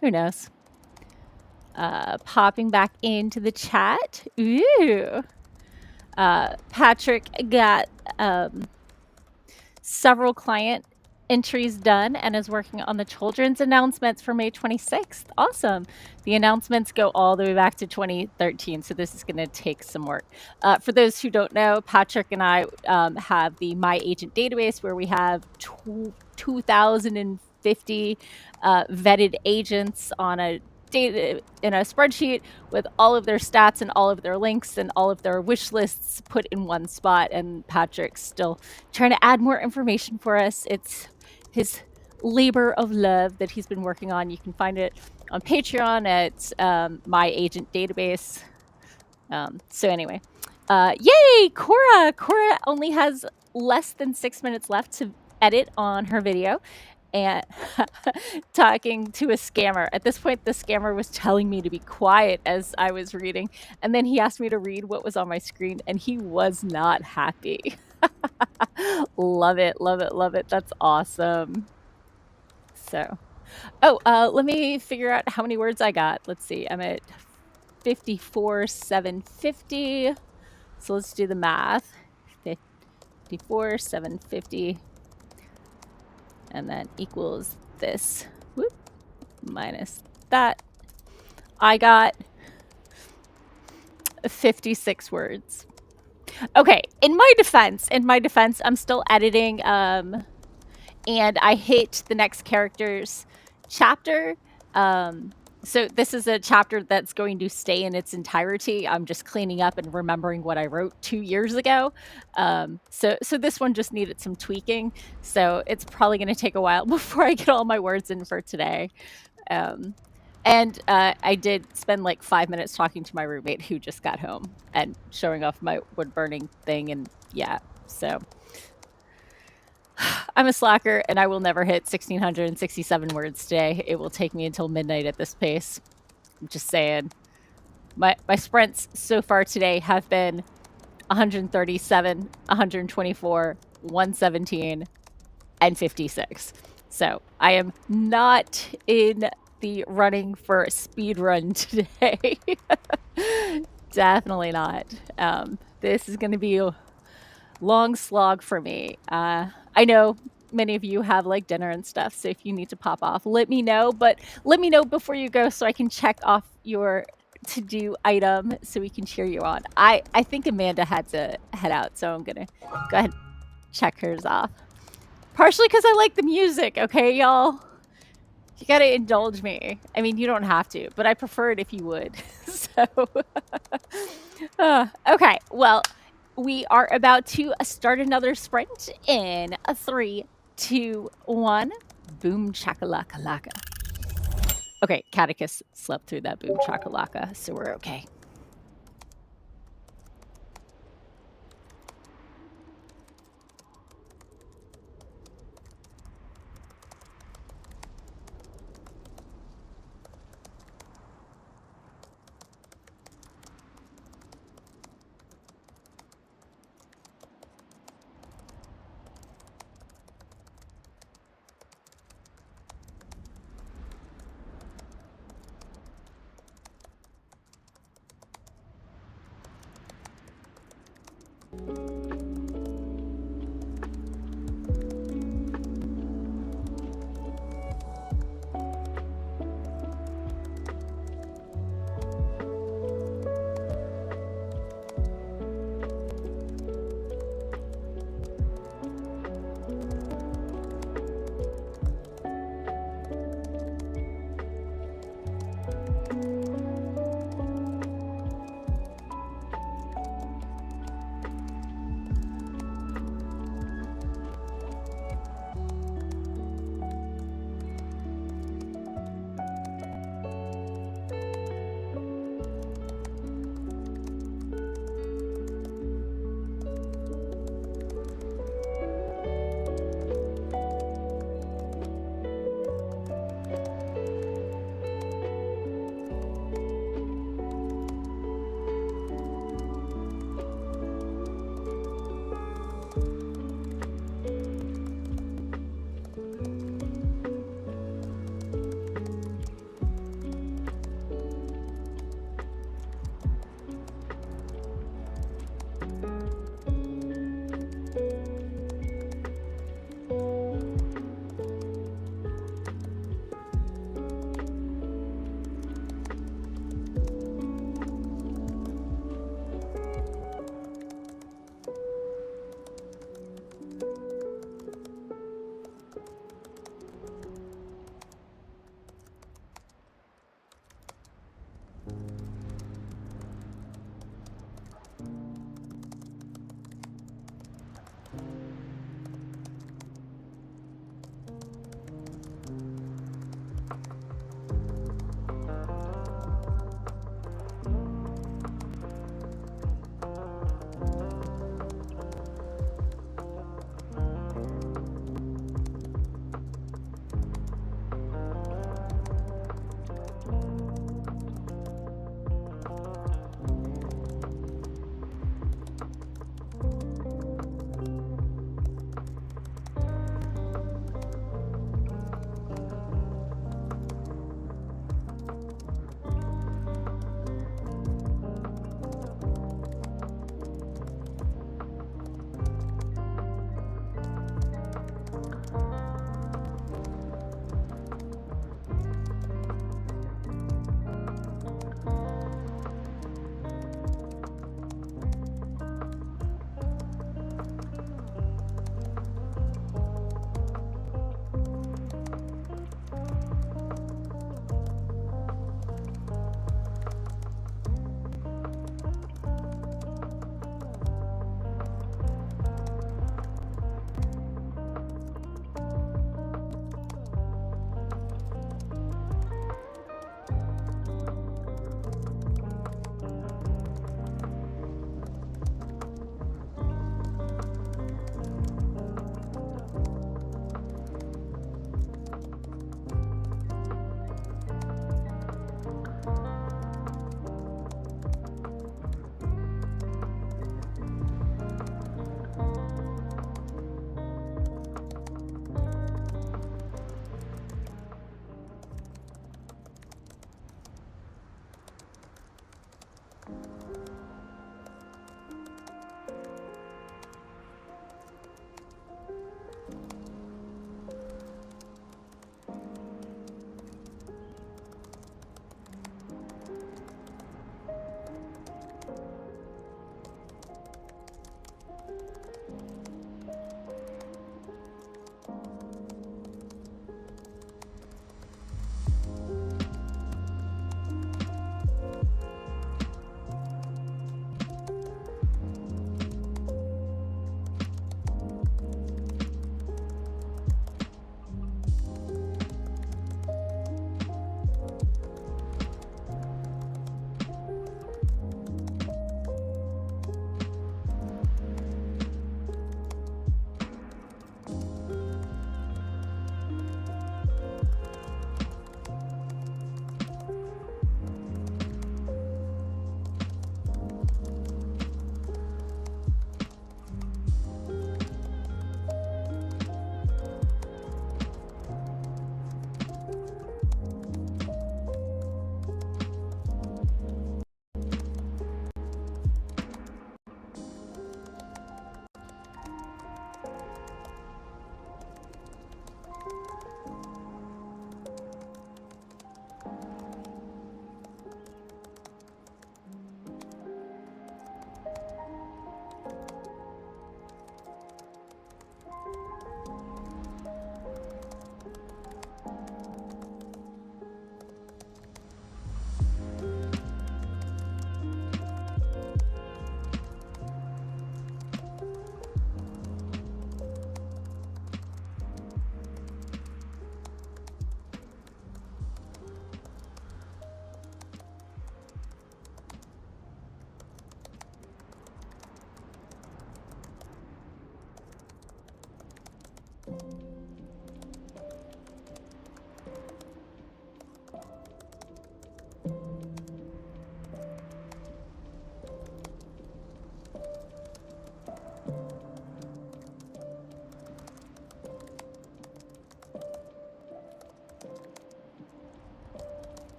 who knows? Popping back into the chat. Ooh. Patrick got several client entries done and is working on the children's announcements for May 26th. Awesome. The announcements go all the way back to 2013, so this is going to take some work. For those who don't know, Patrick and I have the My Agent database where we have 2,050 vetted agents on a data in a spreadsheet with all of their stats and all of their links and all of their wish lists put in one spot. And Patrick's still trying to add more information for us. It's his labor of love that he's been working on. You can find it on Patreon at My Agent Database. So anyway, yay, Cora! Cora only has less than 6 minutes left to edit on her video. And talking to a scammer. At this point, the scammer was telling me to be quiet as I was reading. And then he asked me to read what was on my screen, and he was not happy. Love it, love it, love it. That's awesome. So, let me figure out how many words I got. Let's see. I'm at 54,750. So let's do the math. 54,750. And then equals this. Whoop. Minus that. I got 56 words. Okay, in my defense, I'm still editing, and I hit the next character's chapter. So this is a chapter that's going to stay in its entirety. I'm just cleaning up and remembering what I wrote 2 years ago. So this one just needed some tweaking. So it's probably going to take a while before I get all my words in for today. And I did spend like 5 minutes talking to my roommate who just got home and showing off my wood burning thing. And yeah, so I'm a slacker and I will never hit 1,667 words today. It will take me until midnight at this pace. I'm just saying. My sprints so far today have been 137, 124, 117, and 56. So I am not in the running for a speed run today. Definitely not. This is going to be a long slog for me. I know many of you have like dinner and stuff, so if you need to pop off, let me know. But let me know before you go so I can check off your to-do item so we can cheer you on. I think Amanda had to head out, so I'm gonna go ahead and check hers off. Partially because I like the music, okay, y'all? You gotta indulge me. I mean, you don't have to, but I prefer it if you would. So, okay, well, we are about to start another sprint in 3, 2, 1. Boom chakalaka laka. Okay, Catechus slept through that boom chakalaka, so we're okay.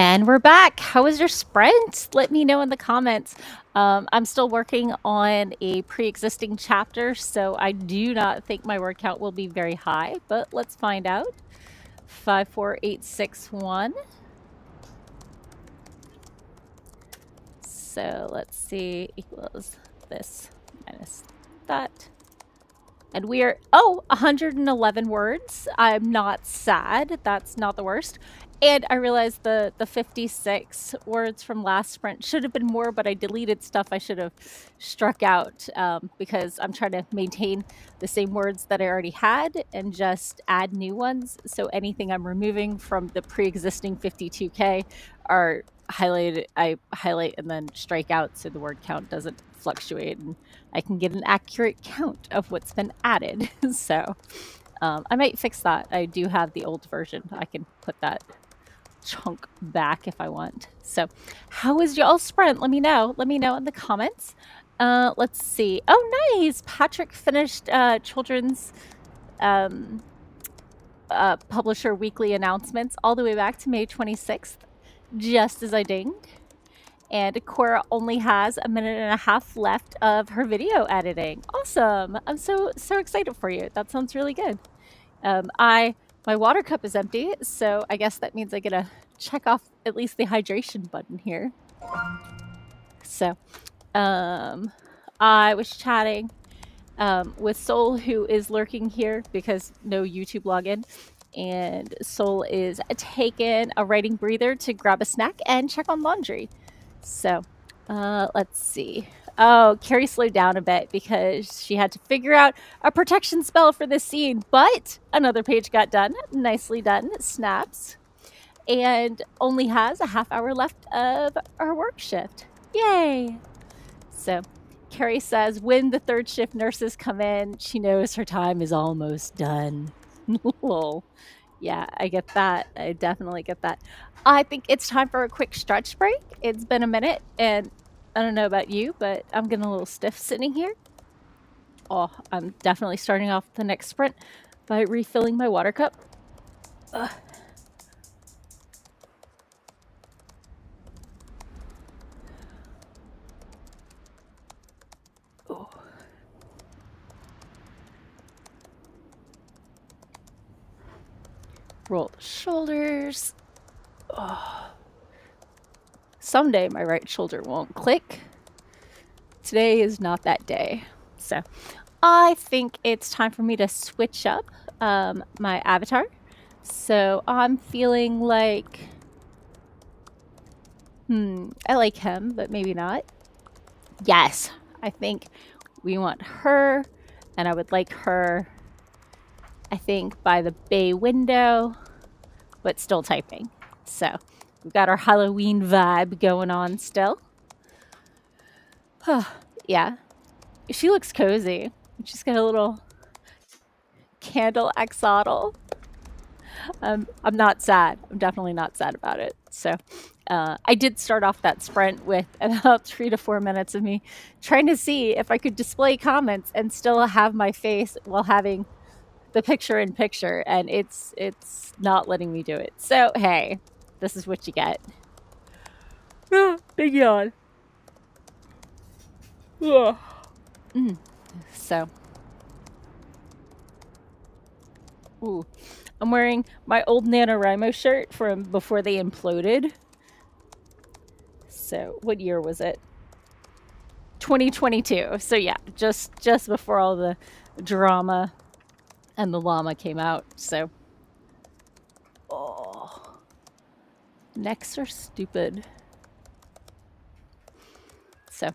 And we're back. How was your sprint? Let me know in the comments. I'm still working on a pre-existing chapter, so I do not think my word count will be very high, but let's find out. 54861. So let's see, equals this minus that. And we are, 111 words. I'm not sad. That's not the worst. And I realized the 56 words from last sprint should have been more, but I deleted stuff I should have struck out because I'm trying to maintain the same words that I already had and just add new ones. So anything I'm removing from the pre-existing 52K are highlighted. I highlight and then strike out so the word count doesn't fluctuate and I can get an accurate count of what's been added. So I might fix that. I do have the old version. I can put that chunk back if I want. So how was y'all sprint? Let me know. Let me know in the comments. Let's see. Oh, nice. Patrick finished children's publisher weekly announcements all the way back to May 26th, just as I dinged. And Cora only has a minute and a half left of her video editing. Awesome. I'm so excited for you. That sounds really good. My water cup is empty, so I guess that means I get to check off at least the hydration button here. So I was chatting with Soul, who is lurking here because no YouTube login. And Soul is taking a writing breather to grab a snack and check on laundry. So let's see. Oh, Carrie slowed down a bit because she had to figure out a protection spell for this scene, but another page got done. Nicely done. Snaps. And only has a half hour left of her work shift. Yay! So Carrie says when the third shift nurses come in, she knows her time is almost done. Lol. Yeah, I get that. I definitely get that. I think it's time for a quick stretch break. It's been a minute, and I don't know about you, but I'm getting a little stiff sitting here. Oh, I'm definitely starting off the next sprint by refilling my water cup. Oh. Roll the shoulders. Oh. Someday my right shoulder won't click. Today is not that day. So I think it's time for me to switch up my avatar. So I'm feeling like, I like him, but maybe not. Yes, I think we want her, and I would like her, I think, by the bay window, but still typing. So we've got our Halloween vibe going on still. Yeah, she looks cozy. She's got a little candle axolotl. I'm not sad. I'm definitely not sad about it. So I did start off that sprint with about 3 to 4 minutes of me trying to see if I could display comments and still have my face while having the picture in picture, and it's not letting me do it. So hey, this is what you get. Big yawn. So, ooh, I'm wearing my old NaNoWriMo shirt from before they imploded. So, what year was it? 2022. So yeah, just before all the drama and the llama came out. So, necks are stupid. So,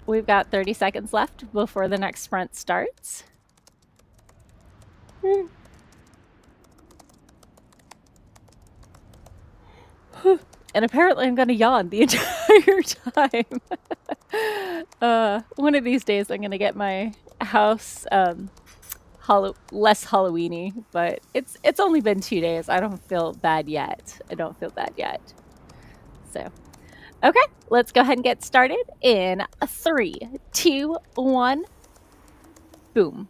we've got 30 seconds left before the next sprint starts. And apparently I'm going to yawn the entire time. One of these days I'm going to get my house less Halloween-y, but it's only been 2 days. I don't feel bad yet. So, okay, let's go ahead and get started in 3, 2, 1, boom.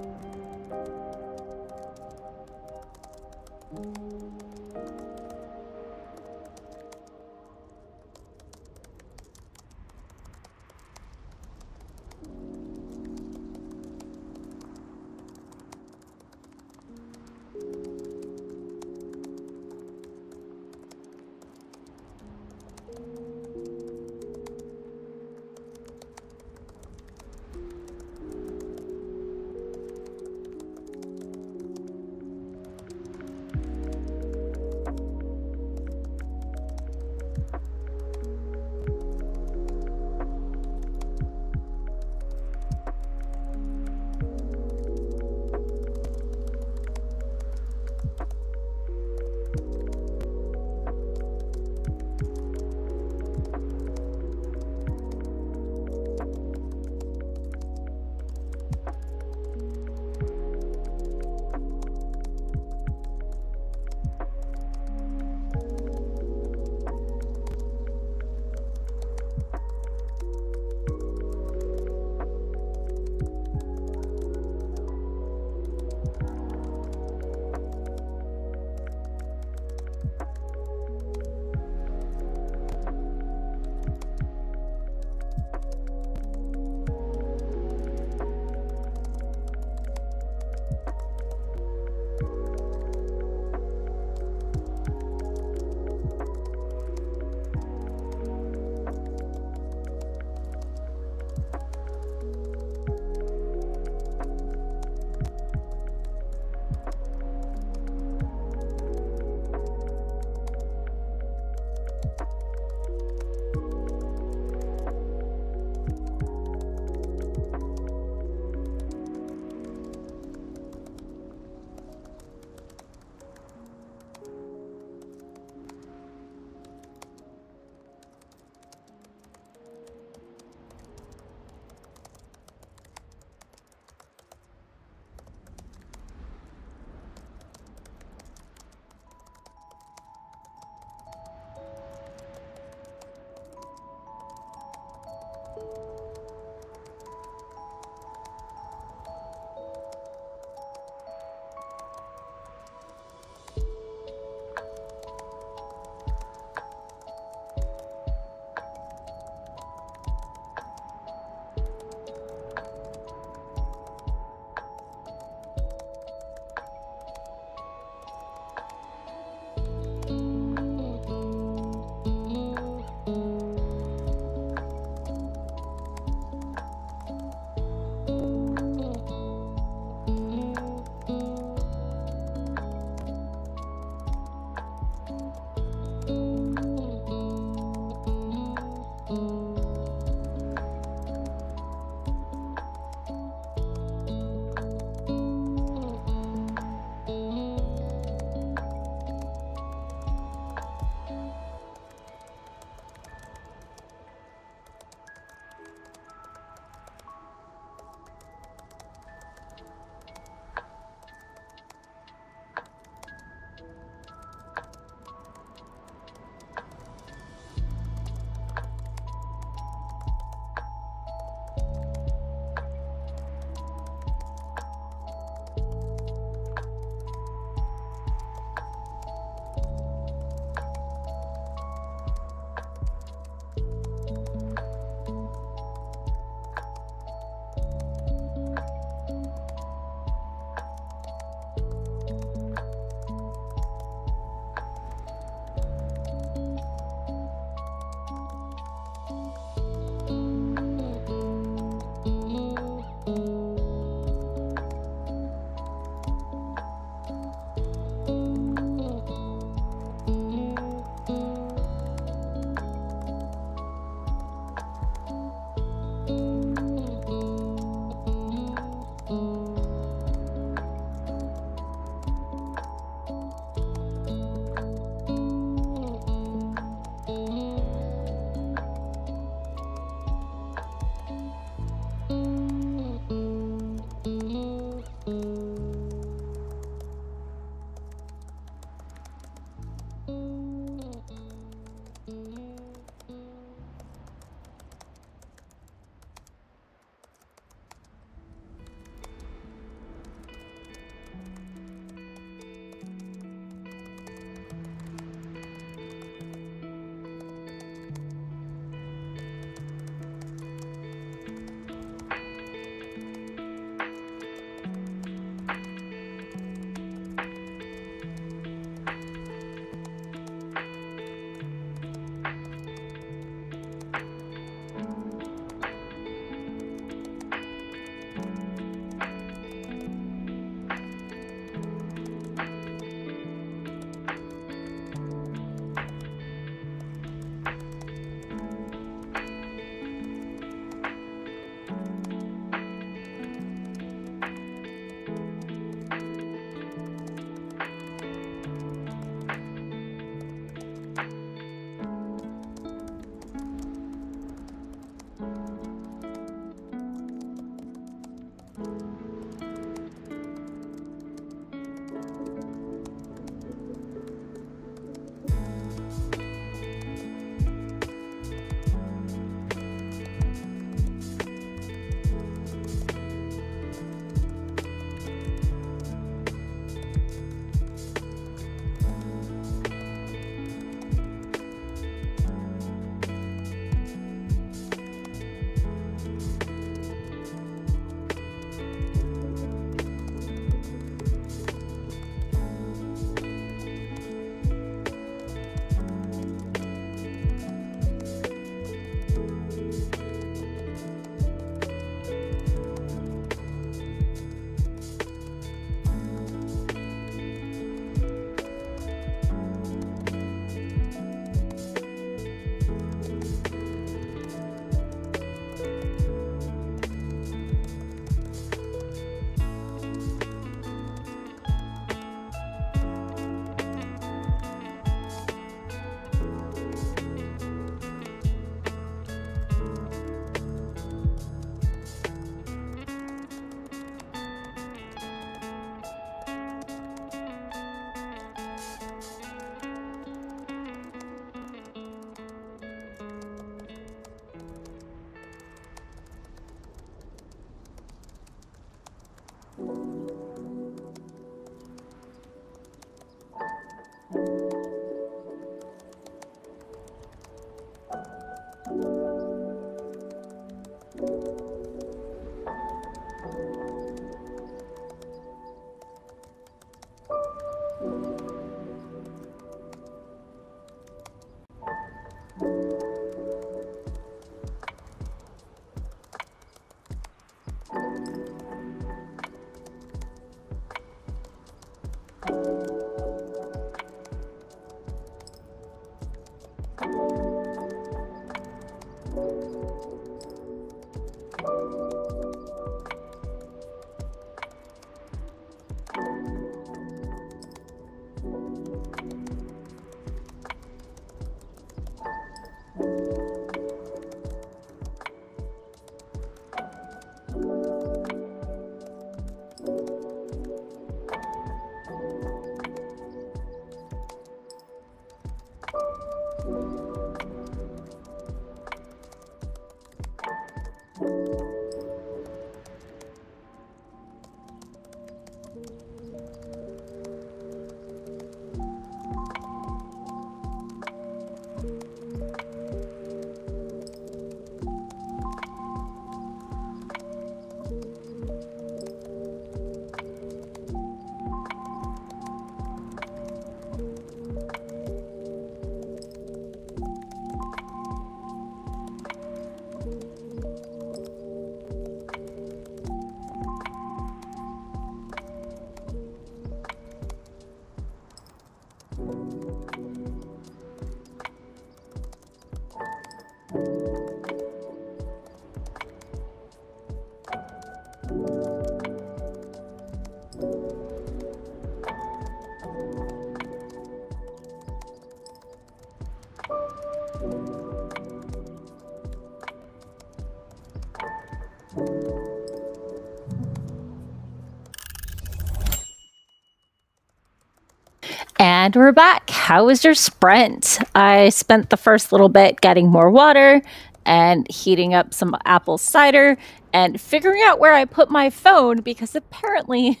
And we're back. how was your sprint? I spent the first little bit getting more water and heating up some apple cider and figuring out where I put my phone because apparently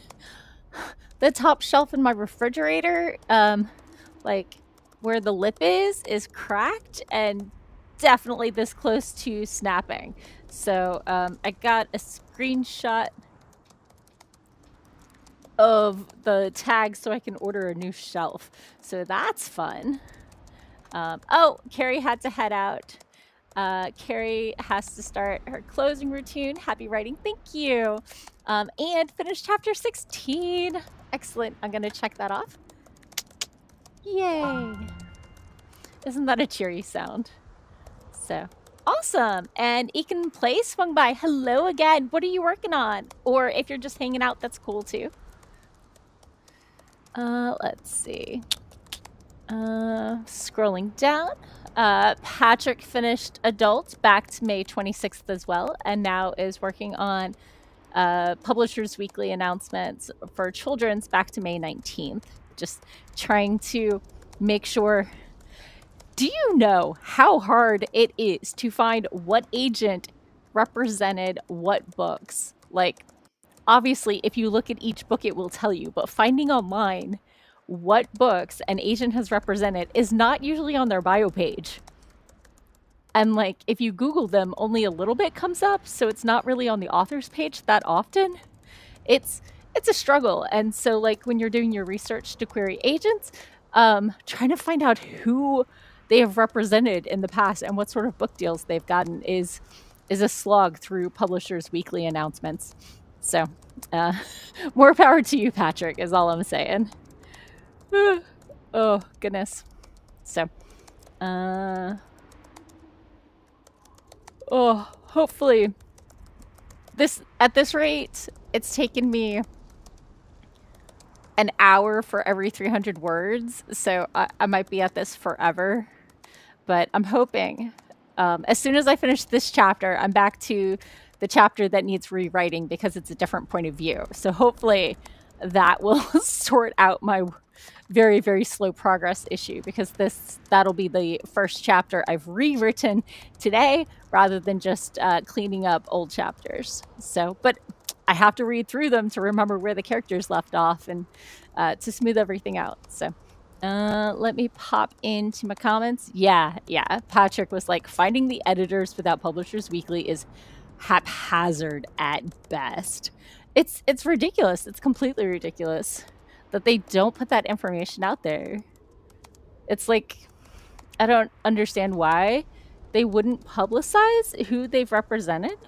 the top shelf in my refrigerator, like where the lip is cracked and definitely this close to snapping. So I got a screenshot of the tag so I can order a new shelf. So that's fun. Oh, Carrie had to head out. Carrie has to start her closing routine. Happy writing. Thank you. And finish chapter 16. Excellent. I'm going to check that off. Yay. Isn't that a cheery sound? So awesome. And Ekin Play swung by. Hello again. What are you working on? Or if you're just hanging out, that's cool too. Let's see. Scrolling down. Patrick finished Adult back to May 26th as well, and now is working on Publishers Weekly announcements for Children's back to May 19th. Just trying to make sure. Do you know how hard it is to find what agent represented what books? Like, obviously, if you look at each book, it will tell you, but finding online what books an agent has represented is not usually on their bio page. And like, if you Google them, only a little bit comes up, so it's not really on the author's page that often. It's a struggle. And so like when you're doing your research to query agents, trying to find out who they have represented in the past and what sort of book deals they've gotten is a slog through Publishers Weekly announcements. So more power to you, Patrick, is all I'm saying. Oh, goodness. So, hopefully at this rate, it's taken me an hour for every 300 words. So I might be at this forever, but I'm hoping as soon as I finish this chapter, I'm back to the chapter that needs rewriting because it's a different point of view. So hopefully that will sort out my very, very slow progress issue because that'll be the first chapter I've rewritten today rather than just cleaning up old chapters. So, but I have to read through them to remember where the characters left off and to smooth everything out. So let me pop into my comments. Yeah. Patrick was like, finding the editors without Publishers Weekly is haphazard at best. It's ridiculous. It's completely ridiculous that they don't put that information out there. It's like, I don't understand why they wouldn't publicize who they've represented.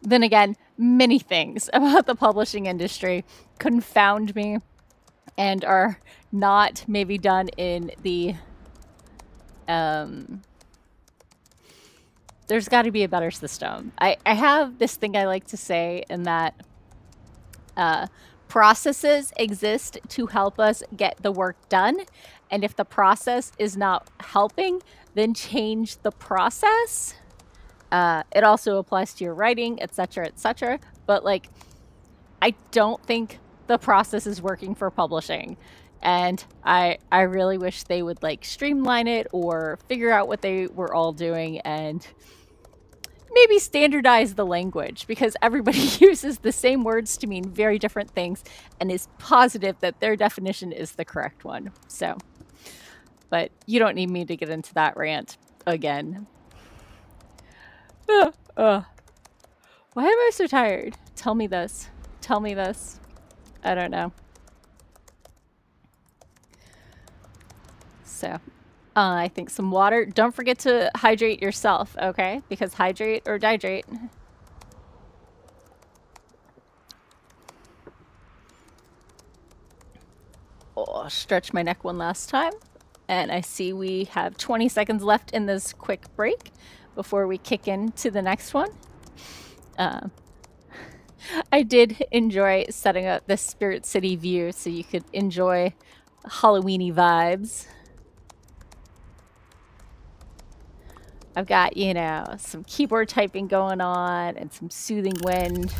Then again, many things about the publishing industry confound me and are not maybe done in the there's got to be a better system. I have this thing I like to say in that processes exist to help us get the work done. And if the process is not helping, then change the process. It also applies to your writing, etc., etc. But like, I don't think the process is working for publishing. And I really wish they would like streamline it or figure out what they were all doing and maybe standardize the language because everybody uses the same words to mean very different things and is positive that their definition is the correct one. So, but you don't need me to get into that rant again. Why am I so tired? Tell me this. Tell me this. I don't know. So, I think some water. Don't forget to hydrate yourself, okay? Because hydrate or dihydrate. Oh, stretch my neck one last time. And I see we have 20 seconds left in this quick break before we kick into the next one. I did enjoy setting up the Spirit City view so you could enjoy Halloween-y vibes. I've got, you know, some keyboard typing going on and some soothing wind.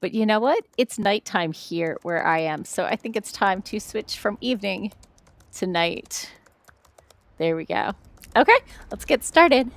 But you know what? It's nighttime here where I am, so I think it's time to switch from evening to night. There we go. Okay, let's get started.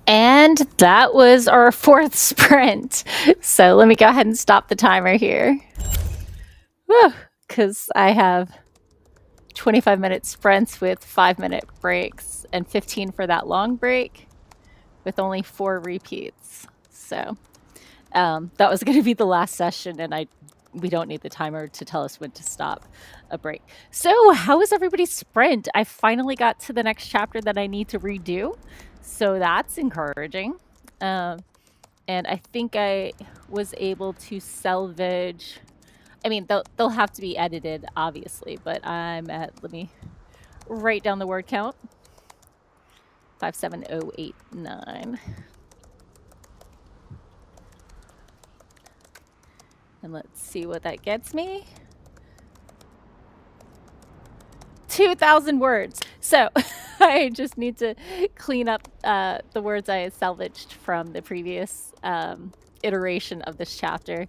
And that was our 4th sprint. So let me go ahead and stop the timer here. Because I have 25-minute sprints with 5-minute breaks and 15 for that long break with only 4 repeats. So that was going to be the last session, and we don't need the timer to tell us when to stop a break. So how was everybody's sprint? I finally got to the next chapter that I need to redo, so that's encouraging. And I think I was able to salvage. I mean, they'll have to be edited, obviously, but I'm at. Let me write down the word count. 57089. And let's see what that gets me. 2,000 words. So I just need to clean up the words I salvaged from the previous iteration of this chapter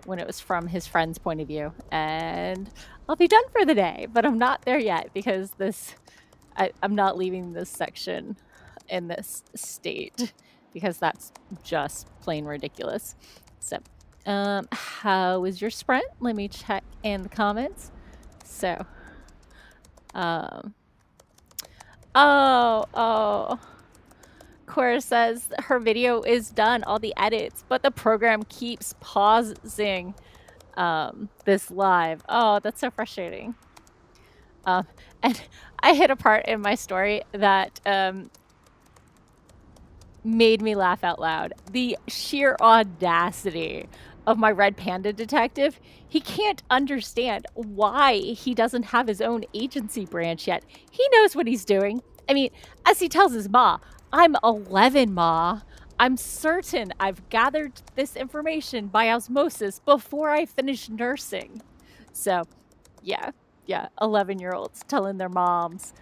when it was from his friend's point of view. And I'll be done for the day, but I'm not there yet because I'm not leaving this section in this state because that's just plain ridiculous. So how was your sprint? Let me check in the comments. So Cora says her video is done, all the edits, but the program keeps pausing this live. Oh, that's so frustrating. And I hit a part in my story that made me laugh out loud. The sheer audacity of my red panda detective. He can't understand why he doesn't have his own agency branch yet. He knows what he's doing. I mean, as he tells his ma, I'm 11, ma. I'm certain I've gathered this information by osmosis before I finish nursing. So, yeah, 11-year-olds telling their moms,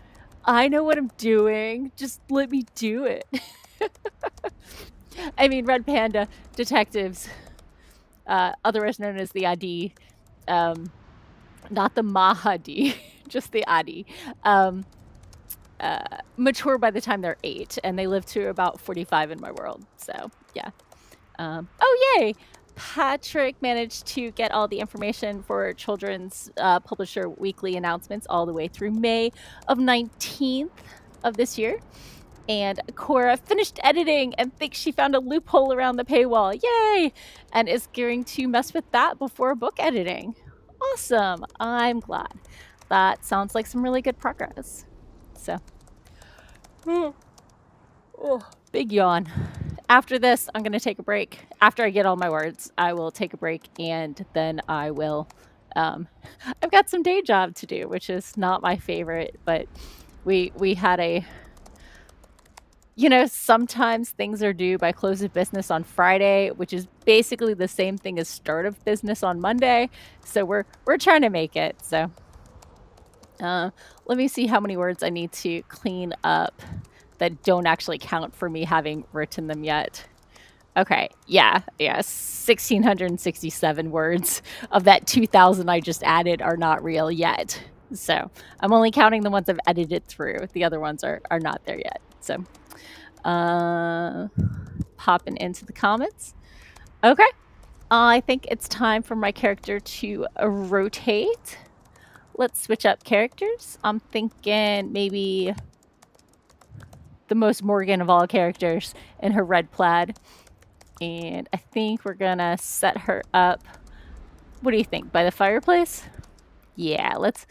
I know what I'm doing. Just let me do it. I mean, red panda detectives, otherwise known as the Adi, not the Mahadi, just the Adi, mature by the time they're 8, and they live to about 45 in my world. So, yeah. Oh, yay! Patrick managed to get all the information for Children's Publisher Weekly announcements all the way through May of 19th of this year. And Cora finished editing and thinks she found a loophole around the paywall. Yay! And is going to mess with that before book editing. Awesome. I'm glad. That sounds like some really good progress. So, big yawn. After this, I'm going to take a break. After I get all my words, I will take a break, and then I will... I've got some day job to do, which is not my favorite, but we had a... You know, sometimes things are due by close of business on Friday, which is basically the same thing as start of business on Monday. So we're trying to make it. So let me see how many words I need to clean up that don't actually count for me having written them yet. Okay, yeah, 1,667 words of that 2,000 I just added are not real yet. So I'm only counting the ones I've edited through. The other ones are not there yet. So popping into the comments. Okay, I think it's time for my character to rotate. Let's switch up characters. I'm thinking maybe the most Morgan of all characters in her red plaid. And I think we're gonna set her up. What do you think? By the fireplace? Yeah, let's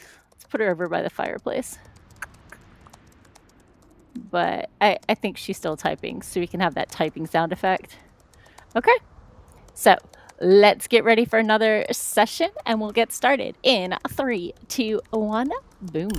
put her over by the fireplace. But I think she's still typing, so we can have that typing sound effect. Okay, so let's get ready for another session, and we'll get started in 3, 2, 1, boom.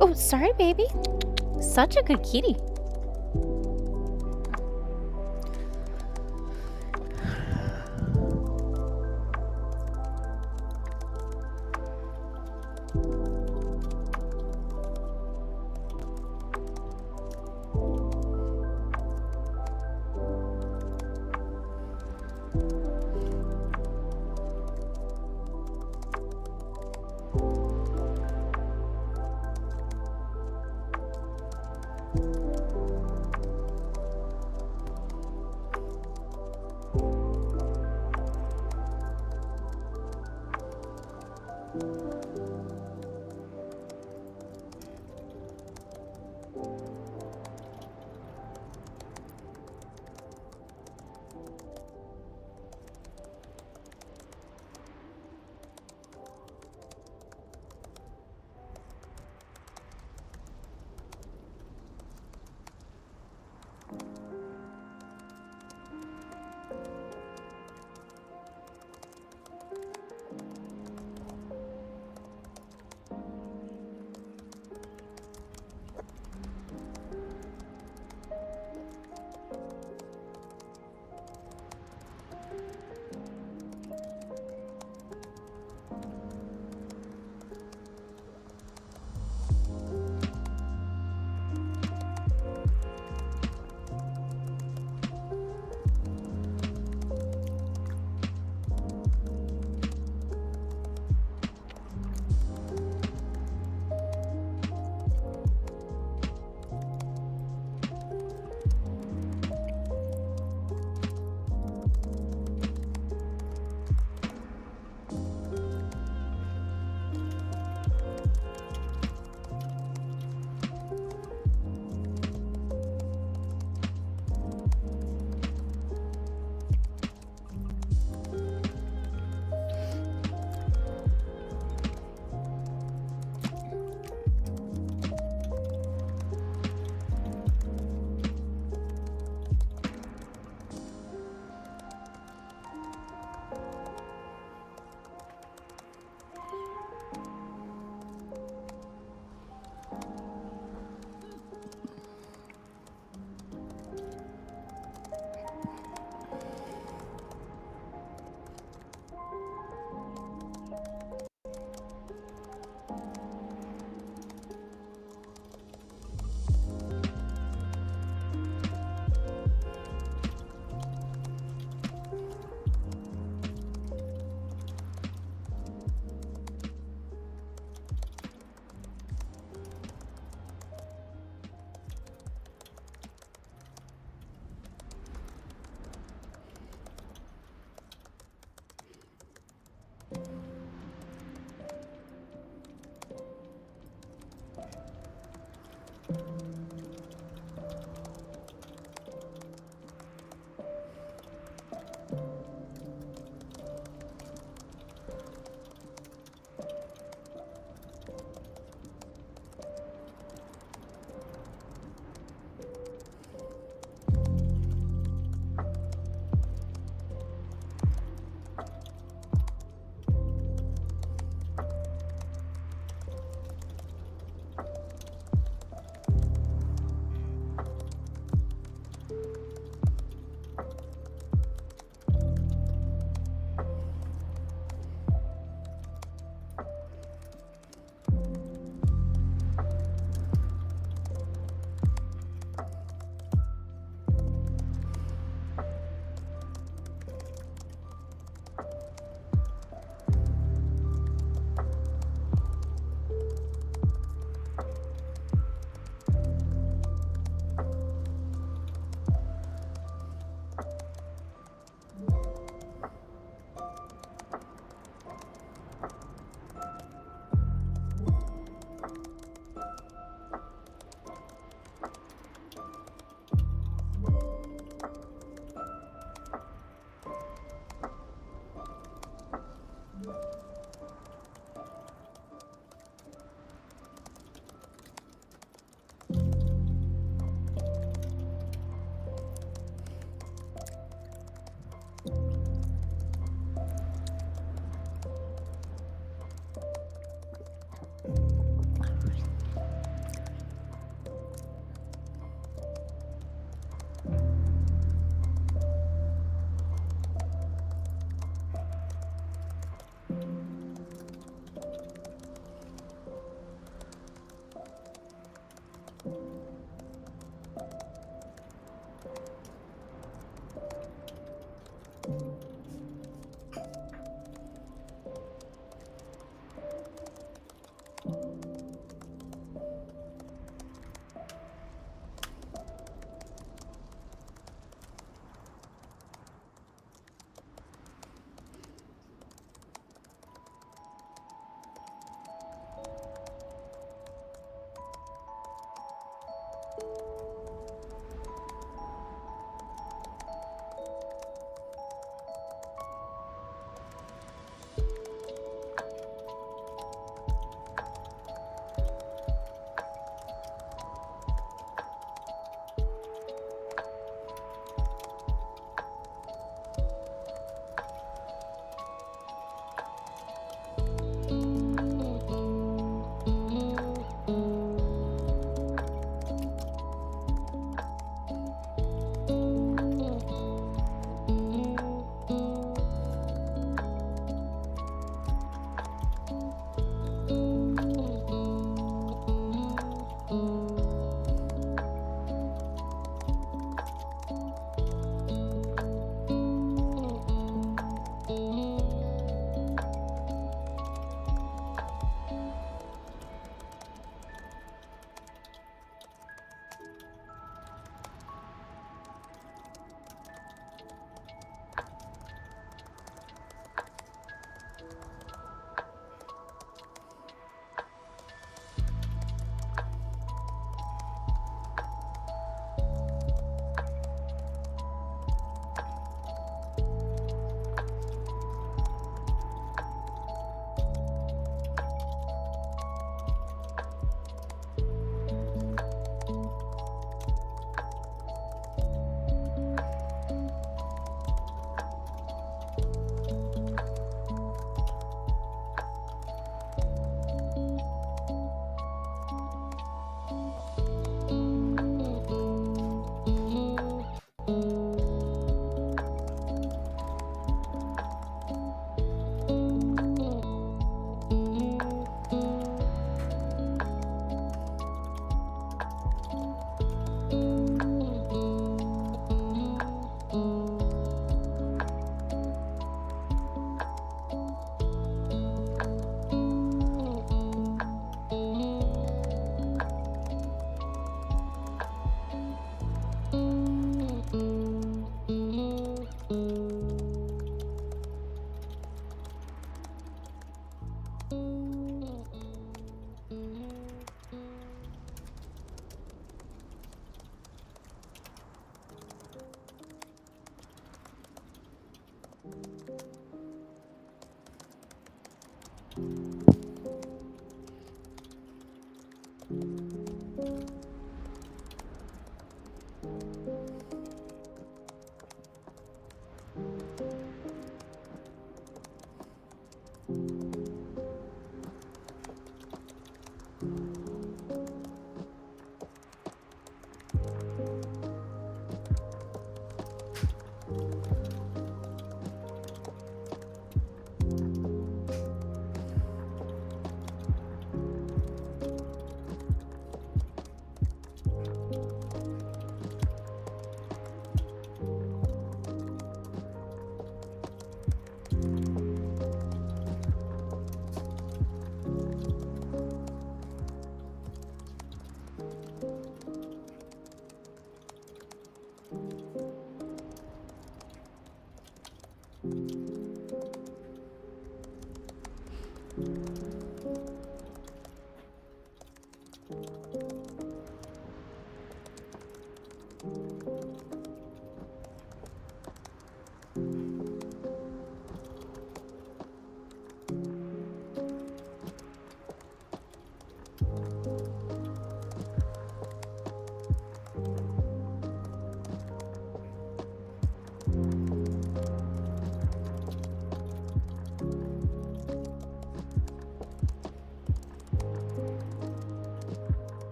Oh, sorry, baby. Such a good kitty.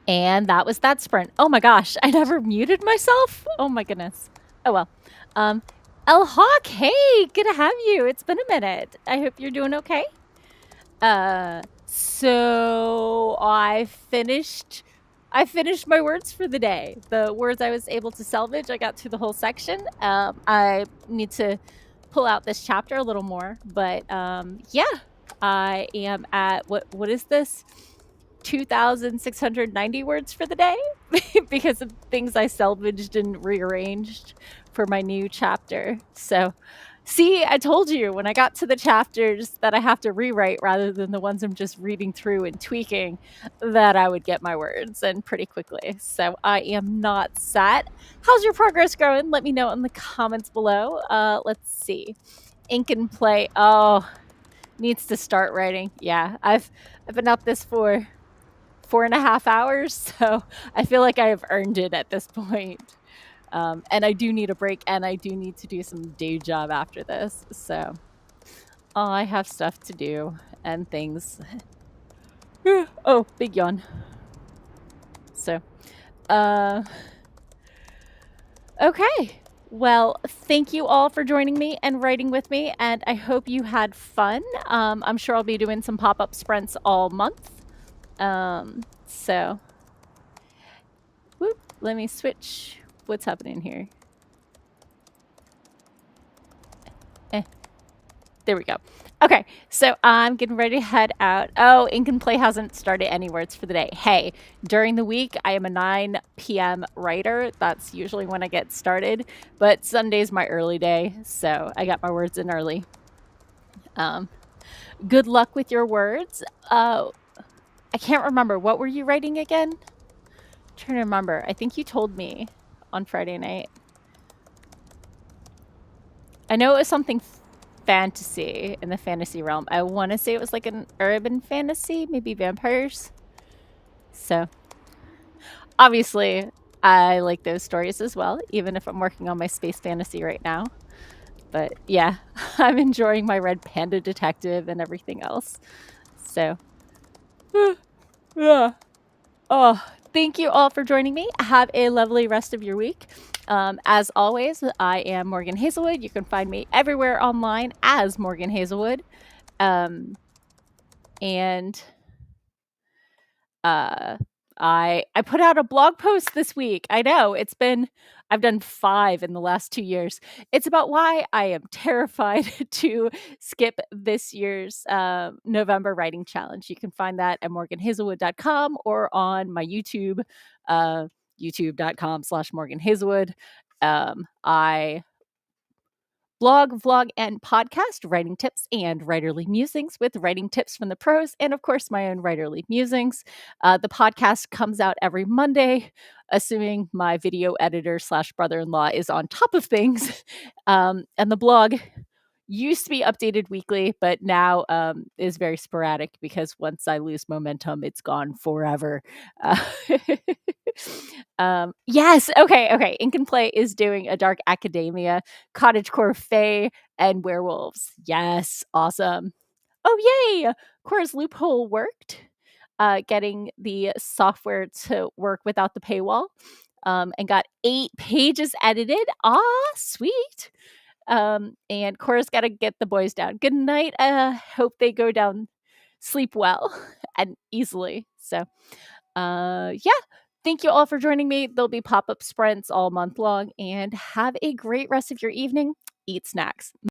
And that was that sprint. Oh my gosh, I never muted myself. Oh my goodness. Oh well. El Hawk, hey, good to have you. It's been a minute. I hope you're doing okay. So I finished my words for the day. The words I was able to salvage, I got through the whole section. I need to pull out this chapter a little more, but yeah, I am at what is this? 2,690 words for the day because of things I salvaged and rearranged for my new chapter. So, see, I told you when I got to the chapters that I have to rewrite rather than the ones I'm just reading through and tweaking, that I would get my words in pretty quickly. So, I am not set. How's your progress going? Let me know in the comments below. Let's see. Ink and Play. Oh, needs to start writing. Yeah, I've been up this for 4.5 hours, so I feel like I have earned it at this point. And I do need a break, and I do need to do some day job after this. So I have stuff to do and things. Oh, big yawn. So, okay. Well, thank you all for joining me and writing with me, and I hope you had fun. I'm sure I'll be doing some pop-up sprints all month. So, whoop, let me switch. What's happening here? There we go. Okay, so I'm getting ready to head out. Oh, Ink and Play hasn't started any words for the day. Hey, during the week, I am a 9 p.m. writer. That's usually when I get started, but Sunday's my early day, so I got my words in early. Good luck with your words. I can't remember. What were you writing again? I'm trying to remember. I think you told me on Friday night. I know it was something fantasy, in the fantasy realm. I want to say it was like an urban fantasy, maybe vampires. So, obviously, I like those stories as well, even if I'm working on my space fantasy right now. But yeah, I'm enjoying my Red Panda Detective and everything else. So, yeah. Oh, thank you all for joining me. Have a lovely rest of your week. As always, I am Morgan Hazelwood. You can find me everywhere online as Morgan Hazelwood. And I put out a blog post this week. I know I've done 5 in the last 2 years. It's about why I am terrified to skip this year's November writing challenge. You can find that at morganhazelwood.com or on my YouTube, youtube.com/morganhazelwood. I blog, vlog, and podcast, writing tips and writerly musings with writing tips from the pros, and of course, my own writerly musings. The podcast comes out every Monday, assuming my video editor / brother-in-law is on top of things. And the blog used to be updated weekly, but now is very sporadic because once I lose momentum, it's gone forever. Yes, okay. Ink and Play is doing a Dark Academia, Cottagecore Fae, and Werewolves. Yes, awesome. Oh, yay! Cora's loophole worked. Getting the software to work without the paywall. And got 8 pages edited. Ah, sweet. And Cora's got to get the boys down. Good night. Hope they go down, sleep well and easily. So, yeah. Thank you all for joining me. There'll be pop-up sprints all month long, and have a great rest of your evening. Eat snacks.